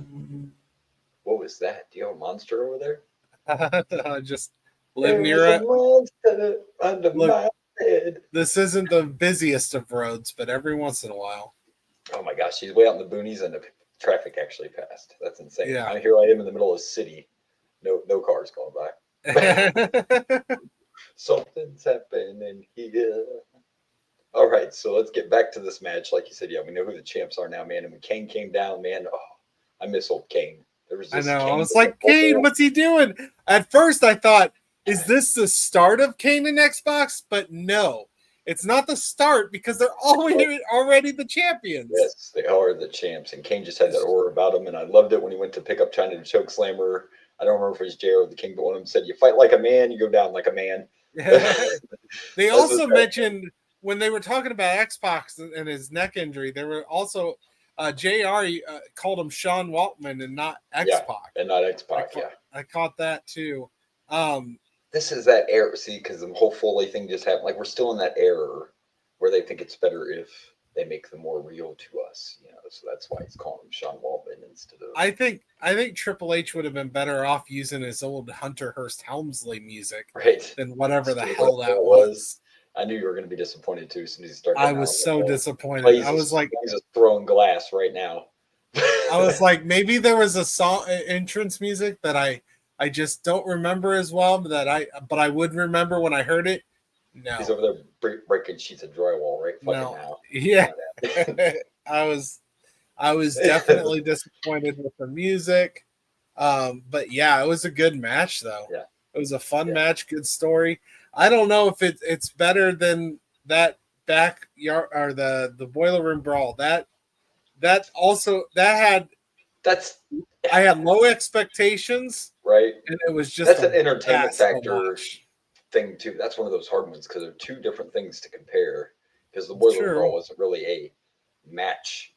What was that? Do you have a monster over there? Just live near it. Monster under my head. This isn't the busiest of roads, but every once in a while. Oh my gosh, he's way out in the boonies and the traffic actually passed. That's insane. Yeah. Here I am in the middle of the city. No cars going by. Something's happening here. All right, so let's get back to this match. Like you said, we know who the champs are now, man. And when Kane came down, man, I miss old Kane. I know. I was like, Kane, what's he doing? At first, I thought, is this the start of Kane and Xbox? But no, it's not the start because they're already the champions. Yes, they are the champs. And Kane just had that aura about him. And I loved it when he went to pick up China to choke slammer. I don't remember if it was JR or the King, but one of them said, you fight like a man, you go down like a man. They also mentioned when they were talking about Xbox and his neck injury, they were also JR called him Sean Waltman and not X-Pac. And not X-Pac, I caught that too. This is that error, see, because the whole Foley thing just happened. Like, we're still in that error where they think it's better if they make them more real to us, so that's why he's calling him Sean Waltman instead of... I think Triple H would have been better off using his old Hunter Hearst Helmsley music than whatever the hell that was. I knew you were going to be disappointed too as soon as he started. I was so disappointed. I was like, he's just throwing glass right now. I was like, maybe there was a song entrance music that I just don't remember as well, but I would remember when I heard it. No, he's over there breaking sheets of drywall right fucking now. Yeah, I was definitely disappointed with the music. But yeah, it was a good match though. Yeah, it was a fun match, good story. I don't know if it's better than that backyard or the boiler room brawl. That that had I had low expectations, right? And it was just that's an entertainment factor watch. thing too. That's one of those hard ones because they're two different things to compare. Because the Boiler Brawl wasn't really a match,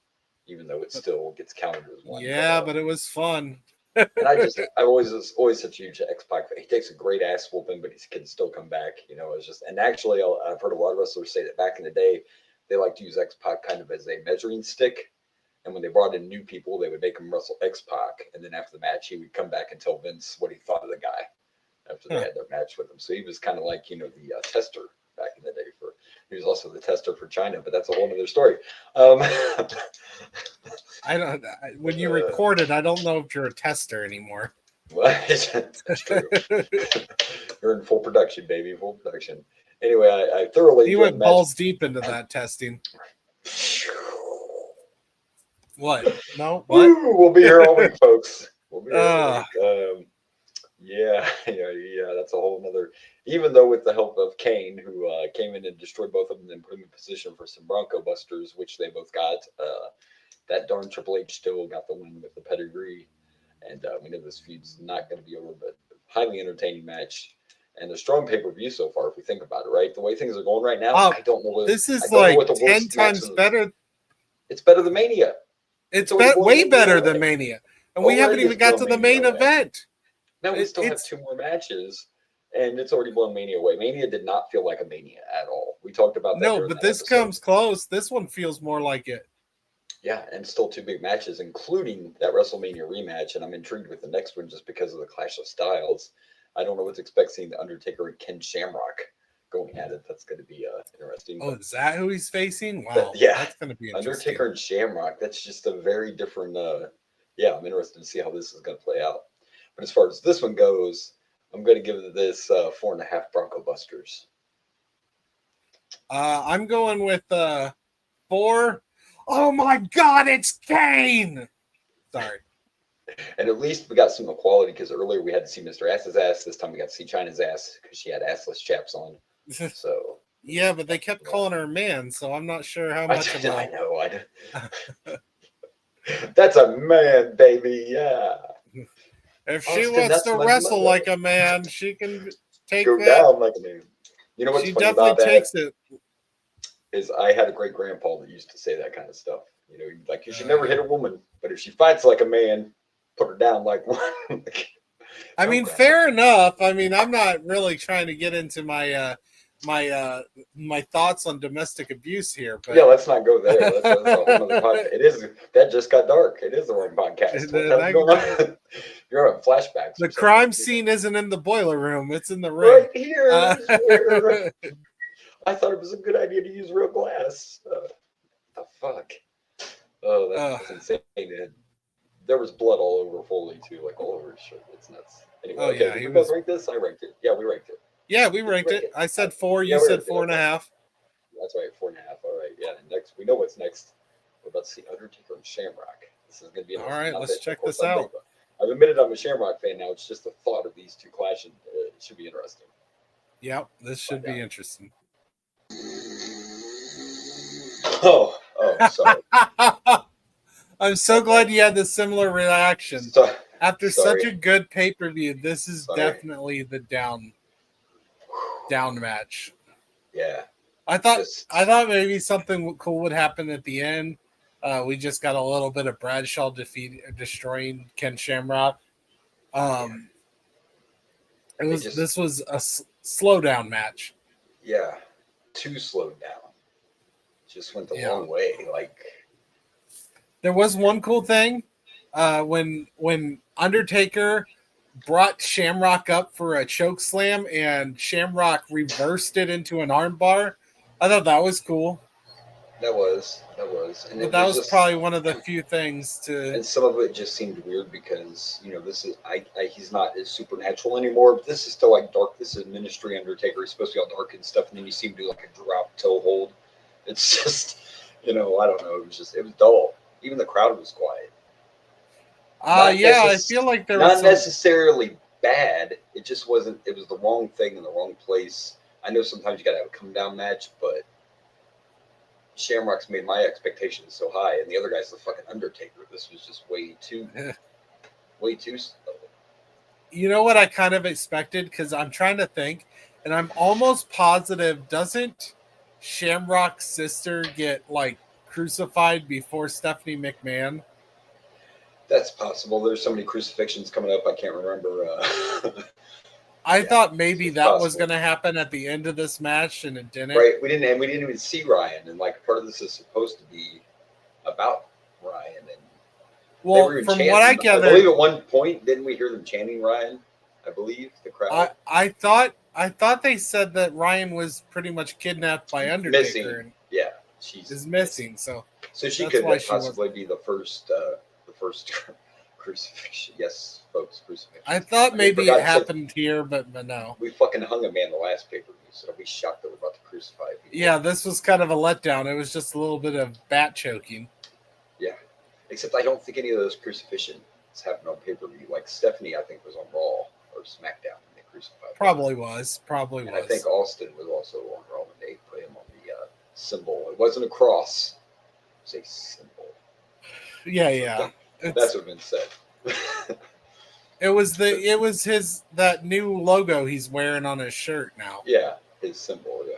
even though it still gets counted as one. Yeah, but it was fun. And I always such a huge X-Pac fan. He takes a great ass whooping, but he can still come back. You know, it's just, and actually, I've heard a lot of wrestlers say that back in the day, they like to use X-Pac kind of as a measuring stick. And when they brought in new people, they would make him wrestle X-Pac. And then after the match, he would come back and tell Vince what he thought of the guy after they had their match with him. So he was kind of like, you know, the tester back in the day. He was also the tester for China, but that's a whole other story. When you record it, I don't know if you're a tester anymore. What? That's true. You're in full production, baby, full production. Anyway, I thoroughly. He went balls deep into that testing. What? No. What? Woo, we'll be here all week, folks. We'll be here all week. Yeah. That's a whole nother. Even though with the help of Kane, who came in and destroyed both of them and put them in position for some Bronco Busters, which they both got. That darn Triple H still got the win with the pedigree, and we know this feud's not going to be over, but highly entertaining match and a strong pay-per-view so far. If we think about it, right, the way things are going right now, I don't know what this is like 10 times better. It's better than Mania. It's way better than Mania, and we haven't even got to the main event. Now we still have 2 more matches, and it's already blown Mania away. Mania did not feel like a Mania at all. We talked about that. No, but this comes close. This one feels more like it. Yeah, and still 2 big matches, including that WrestleMania rematch, and I'm intrigued with the next one just because of the clash of styles. I don't know what to expect seeing the Undertaker and Ken Shamrock going at it. That's going to be interesting. Oh, is that who he's facing? Wow, that's going to be interesting. Undertaker and Shamrock. That's just a very different. I'm interested to see how this is going to play out. But as far as this one goes, I'm going to give this 4.5 Bronco Busters. I'm going with 4. Oh my God, it's Kane! Sorry. And at least we got some equality because earlier we had to see Mr. Ass's ass. This time we got to see China's ass because she had assless chaps on. So yeah, but they kept calling her a man, so I'm not sure how much of I know. That's a man, baby. Yeah. If she wants to wrestle like a man, she can go down like a man. You know what's she funny definitely about takes that? it. Is I had a great grandpa that used to say that kind of stuff. You know, like you should never hit a woman, but if she fights like a man, put her down like one. I mean, fair enough. I mean, I'm not really trying to get into my my thoughts on domestic abuse here, but yeah, let's not go there. That's a whole other podcast. It is that just got dark. It is the wrong podcast. You're on flashbacks. The crime scene isn't in the boiler room; it's in the ring. Right here. I thought it was a good idea to use real glass. The fuck? Oh, that's insane. Man. There was blood all over Foley too, like all over his shirt. It's nuts. Anyway, did we both rank this? I ranked it. Yeah, we ranked it. Yeah, we ranked it. I said 4. You said 4.5. That's right, 4.5. All right. Yeah. Next, we know what's next. We're about to see Undertaker and Shamrock. This is going to be all right. Let's check this out. I've admitted I'm a Shamrock fan now. It's just the thought of these two clashing. It should be interesting. Yep, this should be interesting. Oh, sorry. I'm so glad you had the similar reaction. After such a good pay-per-view, this is definitely the down match. Yeah. I thought maybe something cool would happen at the end. We just got a little bit of Bradshaw destroying Ken Shamrock. This was a slow down match. Yeah. Too slowed down. Just went the long way. Like there was one cool thing when Undertaker brought Shamrock up for a choke slam and Shamrock reversed it into an armbar. I thought that was cool. That was. And but that was probably one of the few things to. And some of it just seemed weird because this is he's not as supernatural anymore. But this is still like dark. This is Ministry Undertaker. He's supposed to be all dark and stuff, and then you see him do like a drop toe hold. It's just I don't know. It was dull. Even the crowd was quiet. I feel like there was not necessarily bad. It just wasn't. It was the wrong thing in the wrong place. I know sometimes you got to have a come down match, but Shamrock's made my expectations so high, and the other guy's the fucking Undertaker. This was just way too slow. You know what I kind of expected? Because I'm trying to think, and I'm almost positive, doesn't Shamrock's sister get like crucified before Stephanie McMahon? That's possible. There's so many crucifixions coming up. I can't remember. I thought maybe that was possible. going to happen at the end of this match, and it didn't. Right. We didn't even see Ryan, and like part of this is supposed to be about Ryan. And well, from chanting, what I gathered, I believe at one point didn't we hear them chanting Ryan? I believe the crowd. I thought they said that Ryan was pretty much kidnapped by Undertaker. Missing. And yeah, is missing. So she could possibly be the first crucifixion. Yes, folks, crucifixion. I thought maybe it happened here, but no. We fucking hung a man the last pay-per-view, so we shocked that we're about to crucify people. Yeah, this was kind of a letdown. It was just a little bit of bat choking. Yeah, except I don't think any of those crucifixions happened on pay-per-view. Like Stephanie, I think was on Raw or SmackDown when they crucified. Probably was. And I think Austin was also on Raw when they put him on the symbol. It wasn't a cross; it was a symbol. Yeah. That's what been said. It was that new logo he's wearing on his shirt now. Yeah, his symbol. Yeah.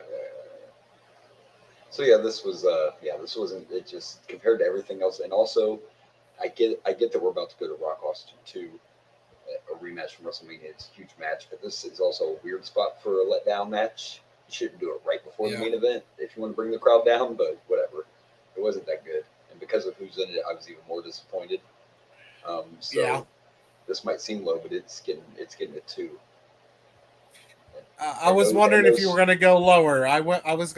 So yeah, this wasn't it just compared to everything else, and also I get that we're about to go to Rock Austin 2, a rematch from WrestleMania. It's a huge match, but this is also a weird spot for a letdown match. You shouldn't do it right before the main event if you want to bring the crowd down, but whatever. It wasn't that good. And because of who's in it, I was even more disappointed. This might seem low, but it's getting it too. I was wondering if you were going to go lower. I was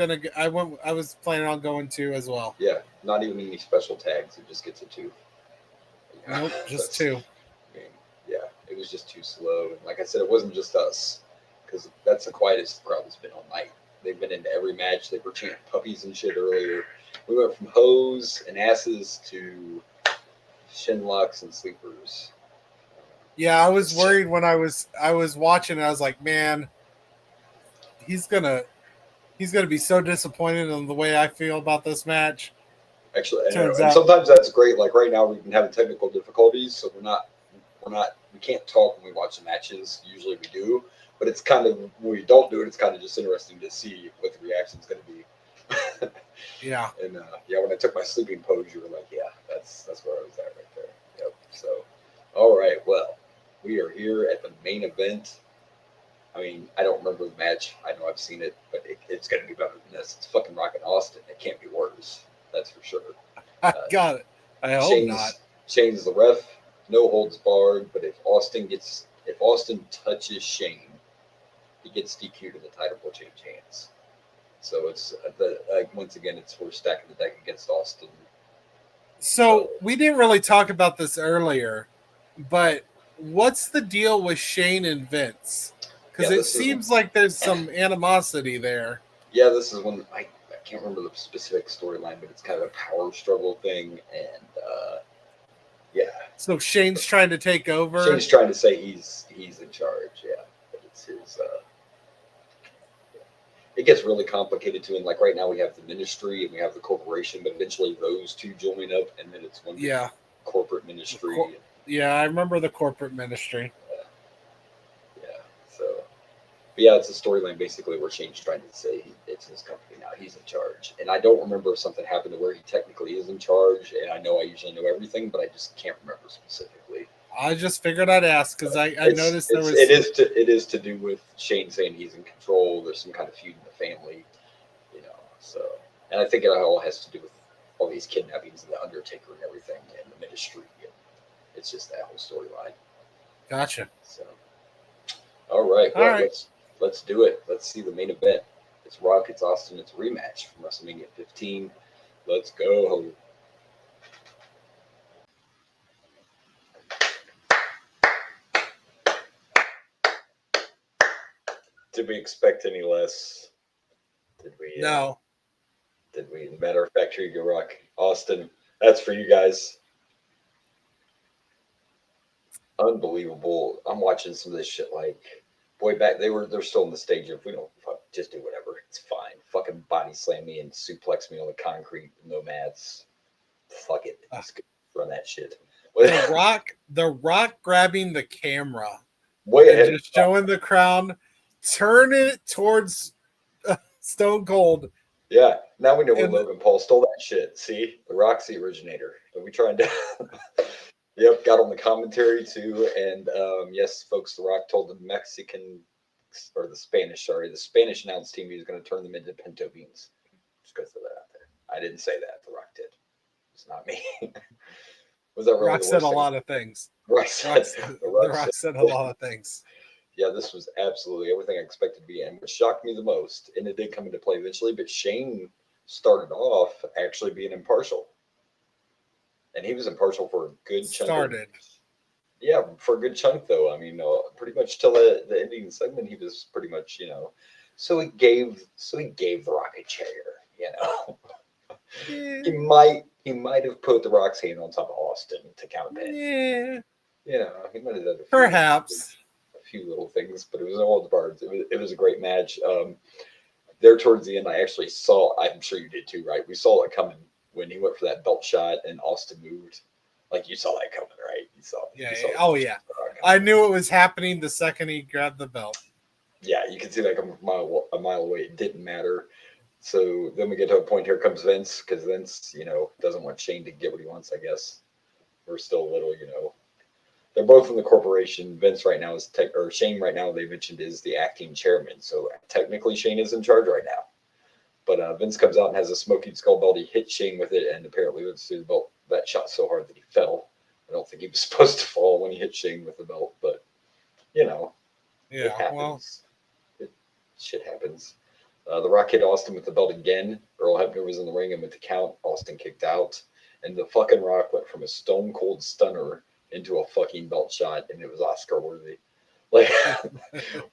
planning on going 2 as well. Yeah, not even any special tags. It just gets a 2. Nope, just 2. I mean, yeah, it was just too slow. And like I said, it wasn't just us, because that's the quietest the crowd has been all night. They've been into every match. They were chanting puppies and shit earlier. We went from hoes and asses to shin locks and sleepers. Yeah, I was worried when I was watching. I was like, man, he's gonna be so disappointed in the way I feel about this match. Actually, and sometimes that's great. Like right now, we've been having technical difficulties, so we can't talk when we watch the matches. Usually we do, but it's kind of when we don't do it. It's kind of just interesting to see what the reaction's going to be. Yeah. And when I took my sleeping pose, you were like, yeah, that's where I was at right there. Yep. So, all right, well, we are here at the main event. I mean, I don't remember the match. I know I've seen it, but it's going to be better than this. It's fucking rockin' Austin. It can't be worse. That's for sure. I got it. I hope not. Shane's the ref. No holds barred. But if Austin touches Shane, he gets DQ'd and the title will change hands. So it's once again, it's for stacking the deck against Austin. So we didn't really talk about this earlier, but what's the deal with Shane and Vince? Because it seems like there's some animosity there. Yeah, this is one I can't remember the specific storyline, but it's kind of a power struggle thing, and So Shane's trying to take over. Shane's trying to say he's in charge. Yeah, but it's his. It gets really complicated too, and like right now we have the ministry and we have the corporation, but eventually those two join up, and then it's one corporate ministry. I remember the corporate ministry. Yeah, it's a storyline basically where Shane's trying to say it's his company now. He's in charge. And I don't remember if something happened to where he technically is in charge. And I know I usually know everything, but I just can't remember specifically. I just figured I'd ask because I noticed there was... It is to do with Shane saying he's in control. There's some kind of feud in the family, so... And I think it all has to do with all these kidnappings and the Undertaker and everything and the ministry. And it's just that whole storyline. Gotcha. So, all right. Let's do it. Let's see the main event. It's Rock, it's Austin, it's a rematch from WrestleMania 15. Let's go. Did we expect any less? Did we? No. Did we? Matter of fact, here you go, Rock. Austin, that's for you guys. Unbelievable. I'm watching some of this shit like... Boy, they're still in the stage of we don't just do whatever. It's fine. Fucking body slam me and suplex me on the concrete, no mats. Fuck it. Just run that shit. The Rock grabbing the camera Way and ahead. just showing the crowd, turn it towards Stone Cold. Yeah, now we know where Logan Paul stole that shit. See, the Rock's the originator. Don't be trying to. Yep, got on the commentary too, and yes, folks, the Rock told the the Spanish announce team he was going to turn them into pinto beans. Just go throw that out there. I didn't say that. The Rock did. It's not me. Was that really Rock said a lot of things. The Rock said a lot of things. Yeah, this was absolutely everything I expected to be, and what shocked me the most, and it did come into play eventually, but Shane started off actually being impartial. And he was impartial for a good chunk. Yeah, for a good chunk, though. I mean, pretty much till the ending segment, he was pretty much, So he gave the Rock a chair, Yeah. He might have put the Rock's hand on top of Austin to count it. Yeah. He might have done Perhaps a few little things, but it was all the parts. It was a great match. There towards the end, I actually saw. I'm sure you did too, right? We saw it coming when he went for that belt shot and Austin moved. Like you saw that coming, right? You saw. Oh yeah. I knew it was happening the second he grabbed the belt. Yeah, you can see that coming a mile away. It didn't matter. So then we get to a point. Here comes Vince, because Vince, doesn't want Shane to get what he wants. I guess we're still a little, They're both in the corporation. Vince right now Shane right now, they mentioned, is the acting chairman. So technically Shane is in charge right now. But Vince comes out and has a smoking skull belt. He hit Shane with it, and apparently Vince threw the belt that shot so hard that he fell. I don't think he was supposed to fall when he hit Shane with the belt, but it happens. Shit happens. The Rock hit Austin with the belt again. Earl Hebner was in the ring and with the count, Austin kicked out, and the fucking Rock went from a stone cold stunner into a fucking belt shot, and it was Oscar worthy. Like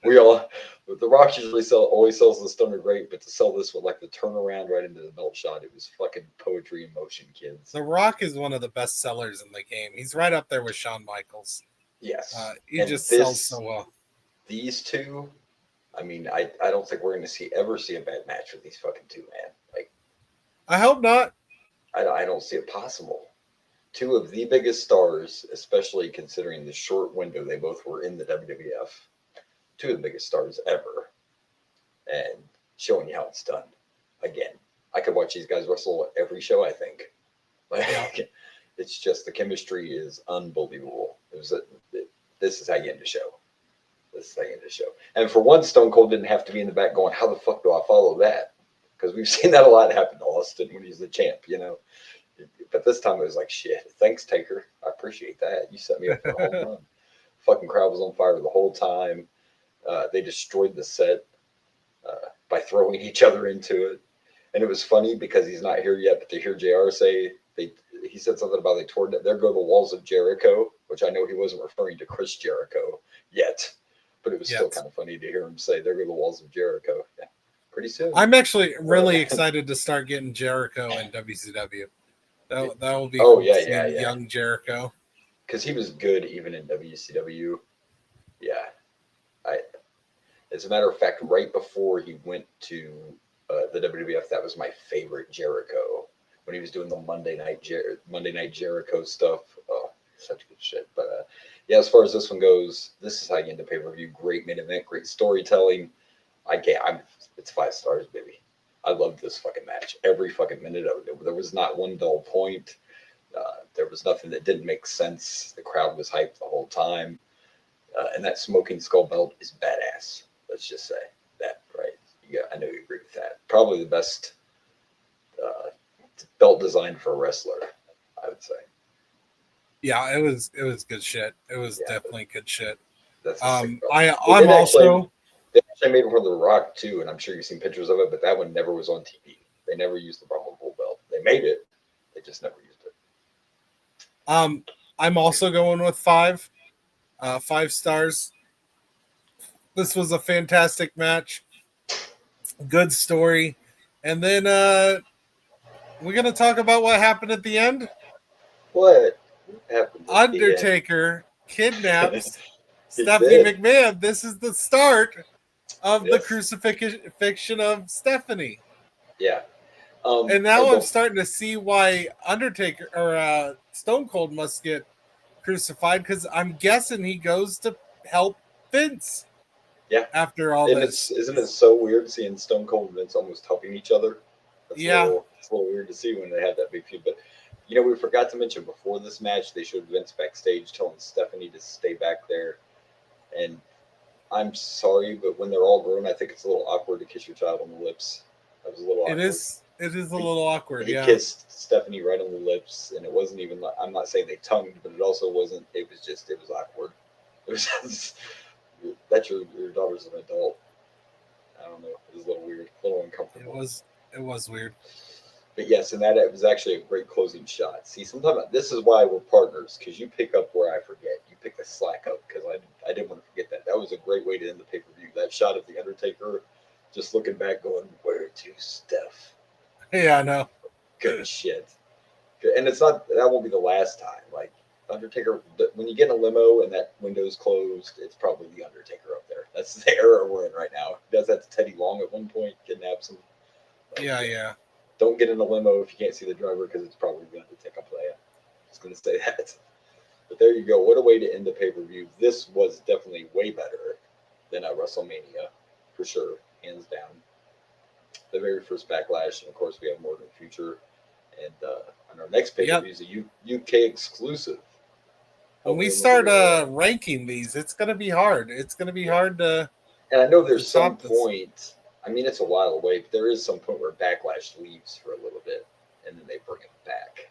the Rock usually always sells the stunner great, but to sell this with like the turnaround right into the belt shot, it was fucking poetry in motion, kids. The Rock is one of the best sellers in the game. He's right up there with Shawn Michaels. Yes, he just sells so well. These two, I mean, I don't think we're going to ever see a bad match with these fucking two, man. Like, I hope not. I don't see it possible. Two of the biggest stars, especially considering the short window they both were in the WWF. Two of the biggest stars ever. And showing you how it's done. Again, I could watch these guys wrestle every show, I think. Like, it's just the chemistry is unbelievable. This is how you end the show. And for once, Stone Cold didn't have to be in the back going, how the fuck do I follow that? Because we've seen that a lot happen to Austin when he's the champ, But this time it was like, shit, thanks, Taker. I appreciate that. You set me up for a home run. Fucking crowd was on fire the whole time. They destroyed the set by throwing each other into it. And it was funny because he's not here yet, but to hear JR say, he said something about there go the walls of Jericho, which I know he wasn't referring to Chris Jericho yet, but it was still kind of funny to hear him say, there go the walls of Jericho. Yeah, pretty soon. I'm actually really excited to start getting Jericho in WCW. That will be cool. Yeah. Young Jericho, because he was good even in WCW. Yeah, as a matter of fact, right before he went to the WWF, that was my favorite Jericho when he was doing the Monday Night Jericho stuff. Oh, such good shit. But yeah, as far as this one goes, this is how you end a pay-per-view. Great main event, great storytelling. It's 5 stars, baby. I loved this fucking match. Every fucking minute of it. There was not one dull point. There was nothing that didn't make sense. The crowd was hyped the whole time. And that smoking skull belt is badass. Let's just say that, right? Yeah, I know you agree with that. Probably the best belt design for a wrestler, I would say. Yeah, it was good shit. It was definitely good shit. That's They actually made one of The Rock too, and I'm sure you've seen pictures of it, but that one never was on TV. They never used the Rumble Bull belt. They made it, they just never used it. I'm also going with 5 stars. This was a fantastic match. Good story. And then we're going to talk about what happened at the end. What happened? Undertaker kidnaps Stephanie McMahon. This is the start of the crucifixion of Stephanie. Yeah. And now I'm starting to see why Undertaker or Stone Cold must get crucified, because I'm guessing he goes to help Vince. Yeah. After all and this, isn't it so weird seeing Stone Cold and Vince almost helping each other? It's a little weird to see when they have that big feud. But we forgot to mention before this match, they showed Vince backstage telling Stephanie to stay back there. And I'm sorry, but when they're all grown, I think it's a little awkward to kiss your child on the lips. That was a little awkward. It is a little awkward. He kissed Stephanie right on the lips, and it wasn't even like, I'm not saying they tongued, but it also wasn't. It was awkward. It was just, that's your daughter's an adult. I don't know. It was a little weird, a little uncomfortable. It was weird. But yes, and it was actually a great closing shot. See, sometimes this is why we're partners, because you pick up where I forget. You pick the slack up, because I didn't want to forget that. That was a great way to end the pay-per-view. That shot of the Undertaker just looking back going, where to, Steph? Yeah, I know. Good shit. And it's not, that won't be the last time. Like, Undertaker, when you get in a limo and that window's closed, it's probably the Undertaker up there. That's the era we're in right now. He does that to Teddy Long at one point, kidnaps him. Yeah. Don't get in a limo if you can't see the driver, because it's probably the Undertaker player. Just going to say that. But there you go. What a way to end the pay-per-view. This was definitely way better than WrestleMania, for sure, hands down. The very first Backlash, and of course we have more in the future. And on our next pay-per-view is a UK exclusive. When we start ranking these, it's going to be hard. It's going to be hard to. And I know there's some point. I mean, it's a while away, but there is some point where Backlash leaves for a little bit, and then they bring it back.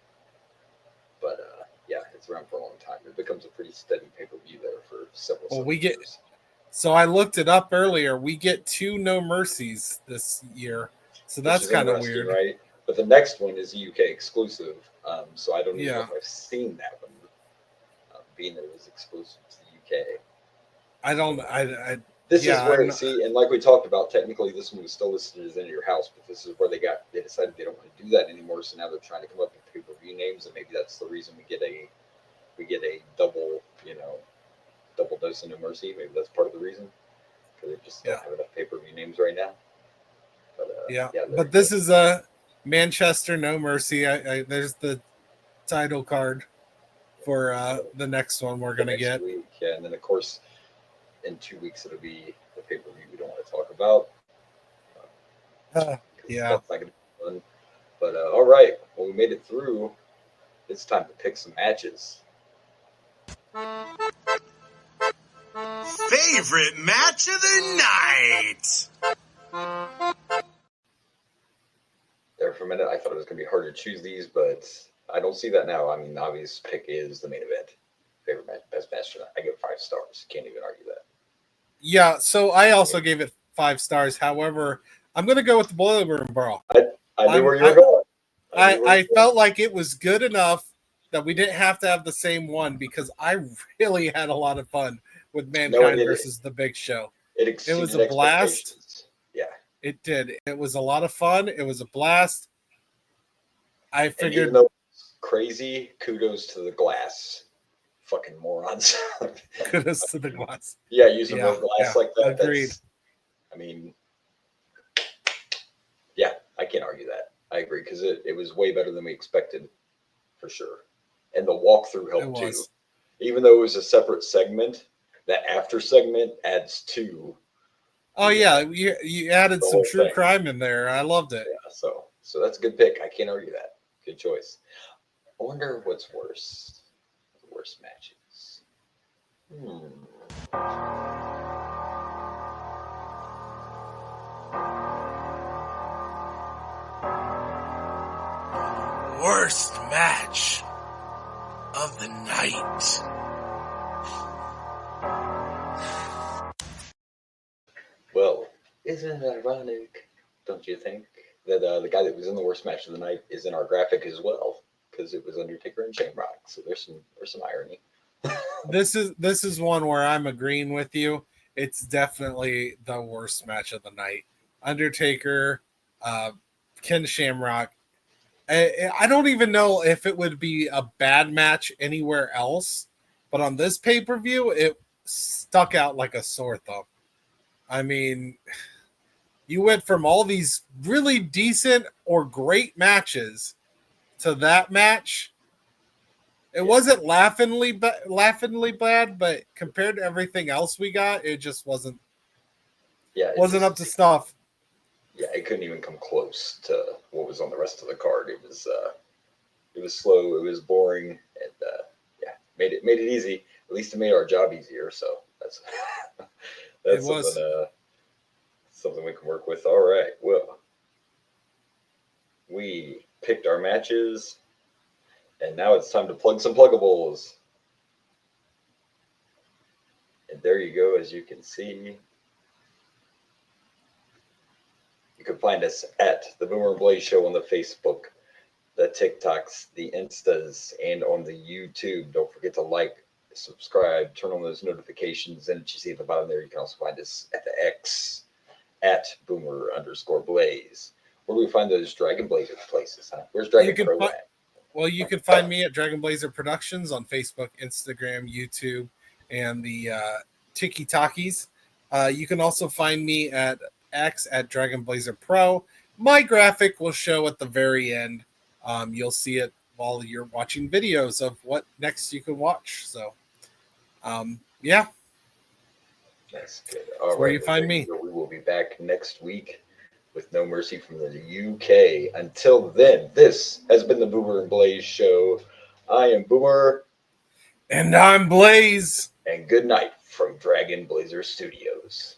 But yeah, it's around for a long time. It becomes a pretty steady pay-per-view there for several. Years. So I looked it up earlier. We get 2 No Mercies this year, so that's kind of weird, right? But the next one is a UK exclusive, so I don't even know if I've seen that one, being that it was exclusive to the UK. I don't. This is where see, and like we talked about, technically this one was still listed as in your house, but this is where they decided they don't want to do that anymore. So now they're trying to come up with pay-per-view names, and maybe that's the reason we get a double, double dose of No Mercy. Maybe that's part of the reason, because they just don't have enough pay-per-view names right now. But but this is a Manchester No Mercy. There's the title card for the next one we're gonna get. Week. Yeah, and then of course in 2 weeks it'll be the pay-per-view we don't want to talk about. Yeah, that's not gonna be fun. But all right, well, we made it through. It's time to pick some matches. Favorite match of the night. There for a minute, I thought it was going to be hard to choose these, but I don't see that now. I mean, the obvious pick is the main event. Favorite match, best match tonight. I give it 5 stars. Can't even argue that. Yeah, so I also gave it 5 stars. However, I'm going to go with the Boiler Room Brawl. I knew where you were going. I felt like it was good enough that we didn't have to have the same one, because I really had a lot of fun with Mankind versus The Big Show. It was a blast. Yeah. It did. It was a lot of fun. It was a blast. I figured. And even though it's crazy, kudos to the glass. Fucking morons. Kudos to the glass. Yeah, using more glass like that. Agreed. I mean, yeah, I can't argue that. I agree, because it was way better than we expected, for sure. And the walkthrough helped too. Even though it was a separate segment, that after segment adds to. Oh yeah, you added some true crime in there. I loved it. Yeah, so that's a good pick. I can't argue that. Good choice. I wonder what's worse. The worst matches. Worst match of the night. Well, isn't it ironic, don't you think, that the guy that was in the worst match of the night is in our graphic as well, because it was Undertaker and Shamrock. So there's some irony. This is one where I'm agreeing with you. It's definitely the worst match of the night. Undertaker, Ken Shamrock. I don't even know if it would be a bad match anywhere else, but on this pay-per-view, it stuck out like a sore thumb. I mean, you went from all these really decent or great matches to that match. It wasn't laughingly bad, but compared to everything else we got, it just wasn't. Yeah, wasn't up to snuff. Yeah, it couldn't even come close to what was on the rest of the card. It was slow, it was boring, and made it easy. At least it made our job easier. So that's something we can work with. All right, well, we picked our matches, and now it's time to plug some pluggables. And there you go, as you can see. You can find us at the Boomer and Blaze Show on the Facebook, the TikToks, the Instas, and on the YouTube. Don't forget to like, subscribe, turn on those notifications. And you see at the bottom there, you can also find us at the X at Boomer_Blaze. Where do we find those Dragon Blazer places? Huh? Where's Dragon Pro at? Well, you can find me at Dragon Blazer Productions on Facebook, Instagram, YouTube, and the Tiki Talkies. You can also find me at X at Dragon Blazer Pro. My graphic will show at the very end. You'll see it while you're watching videos of what next you can watch. So, yeah. That's good. All right. Where you find me. We will be back next week with No Mercy from the UK. Until then, this has been the Boomer and Blaze Show. I am Boomer. And I'm Blaze. And good night from Dragon Blazer Studios.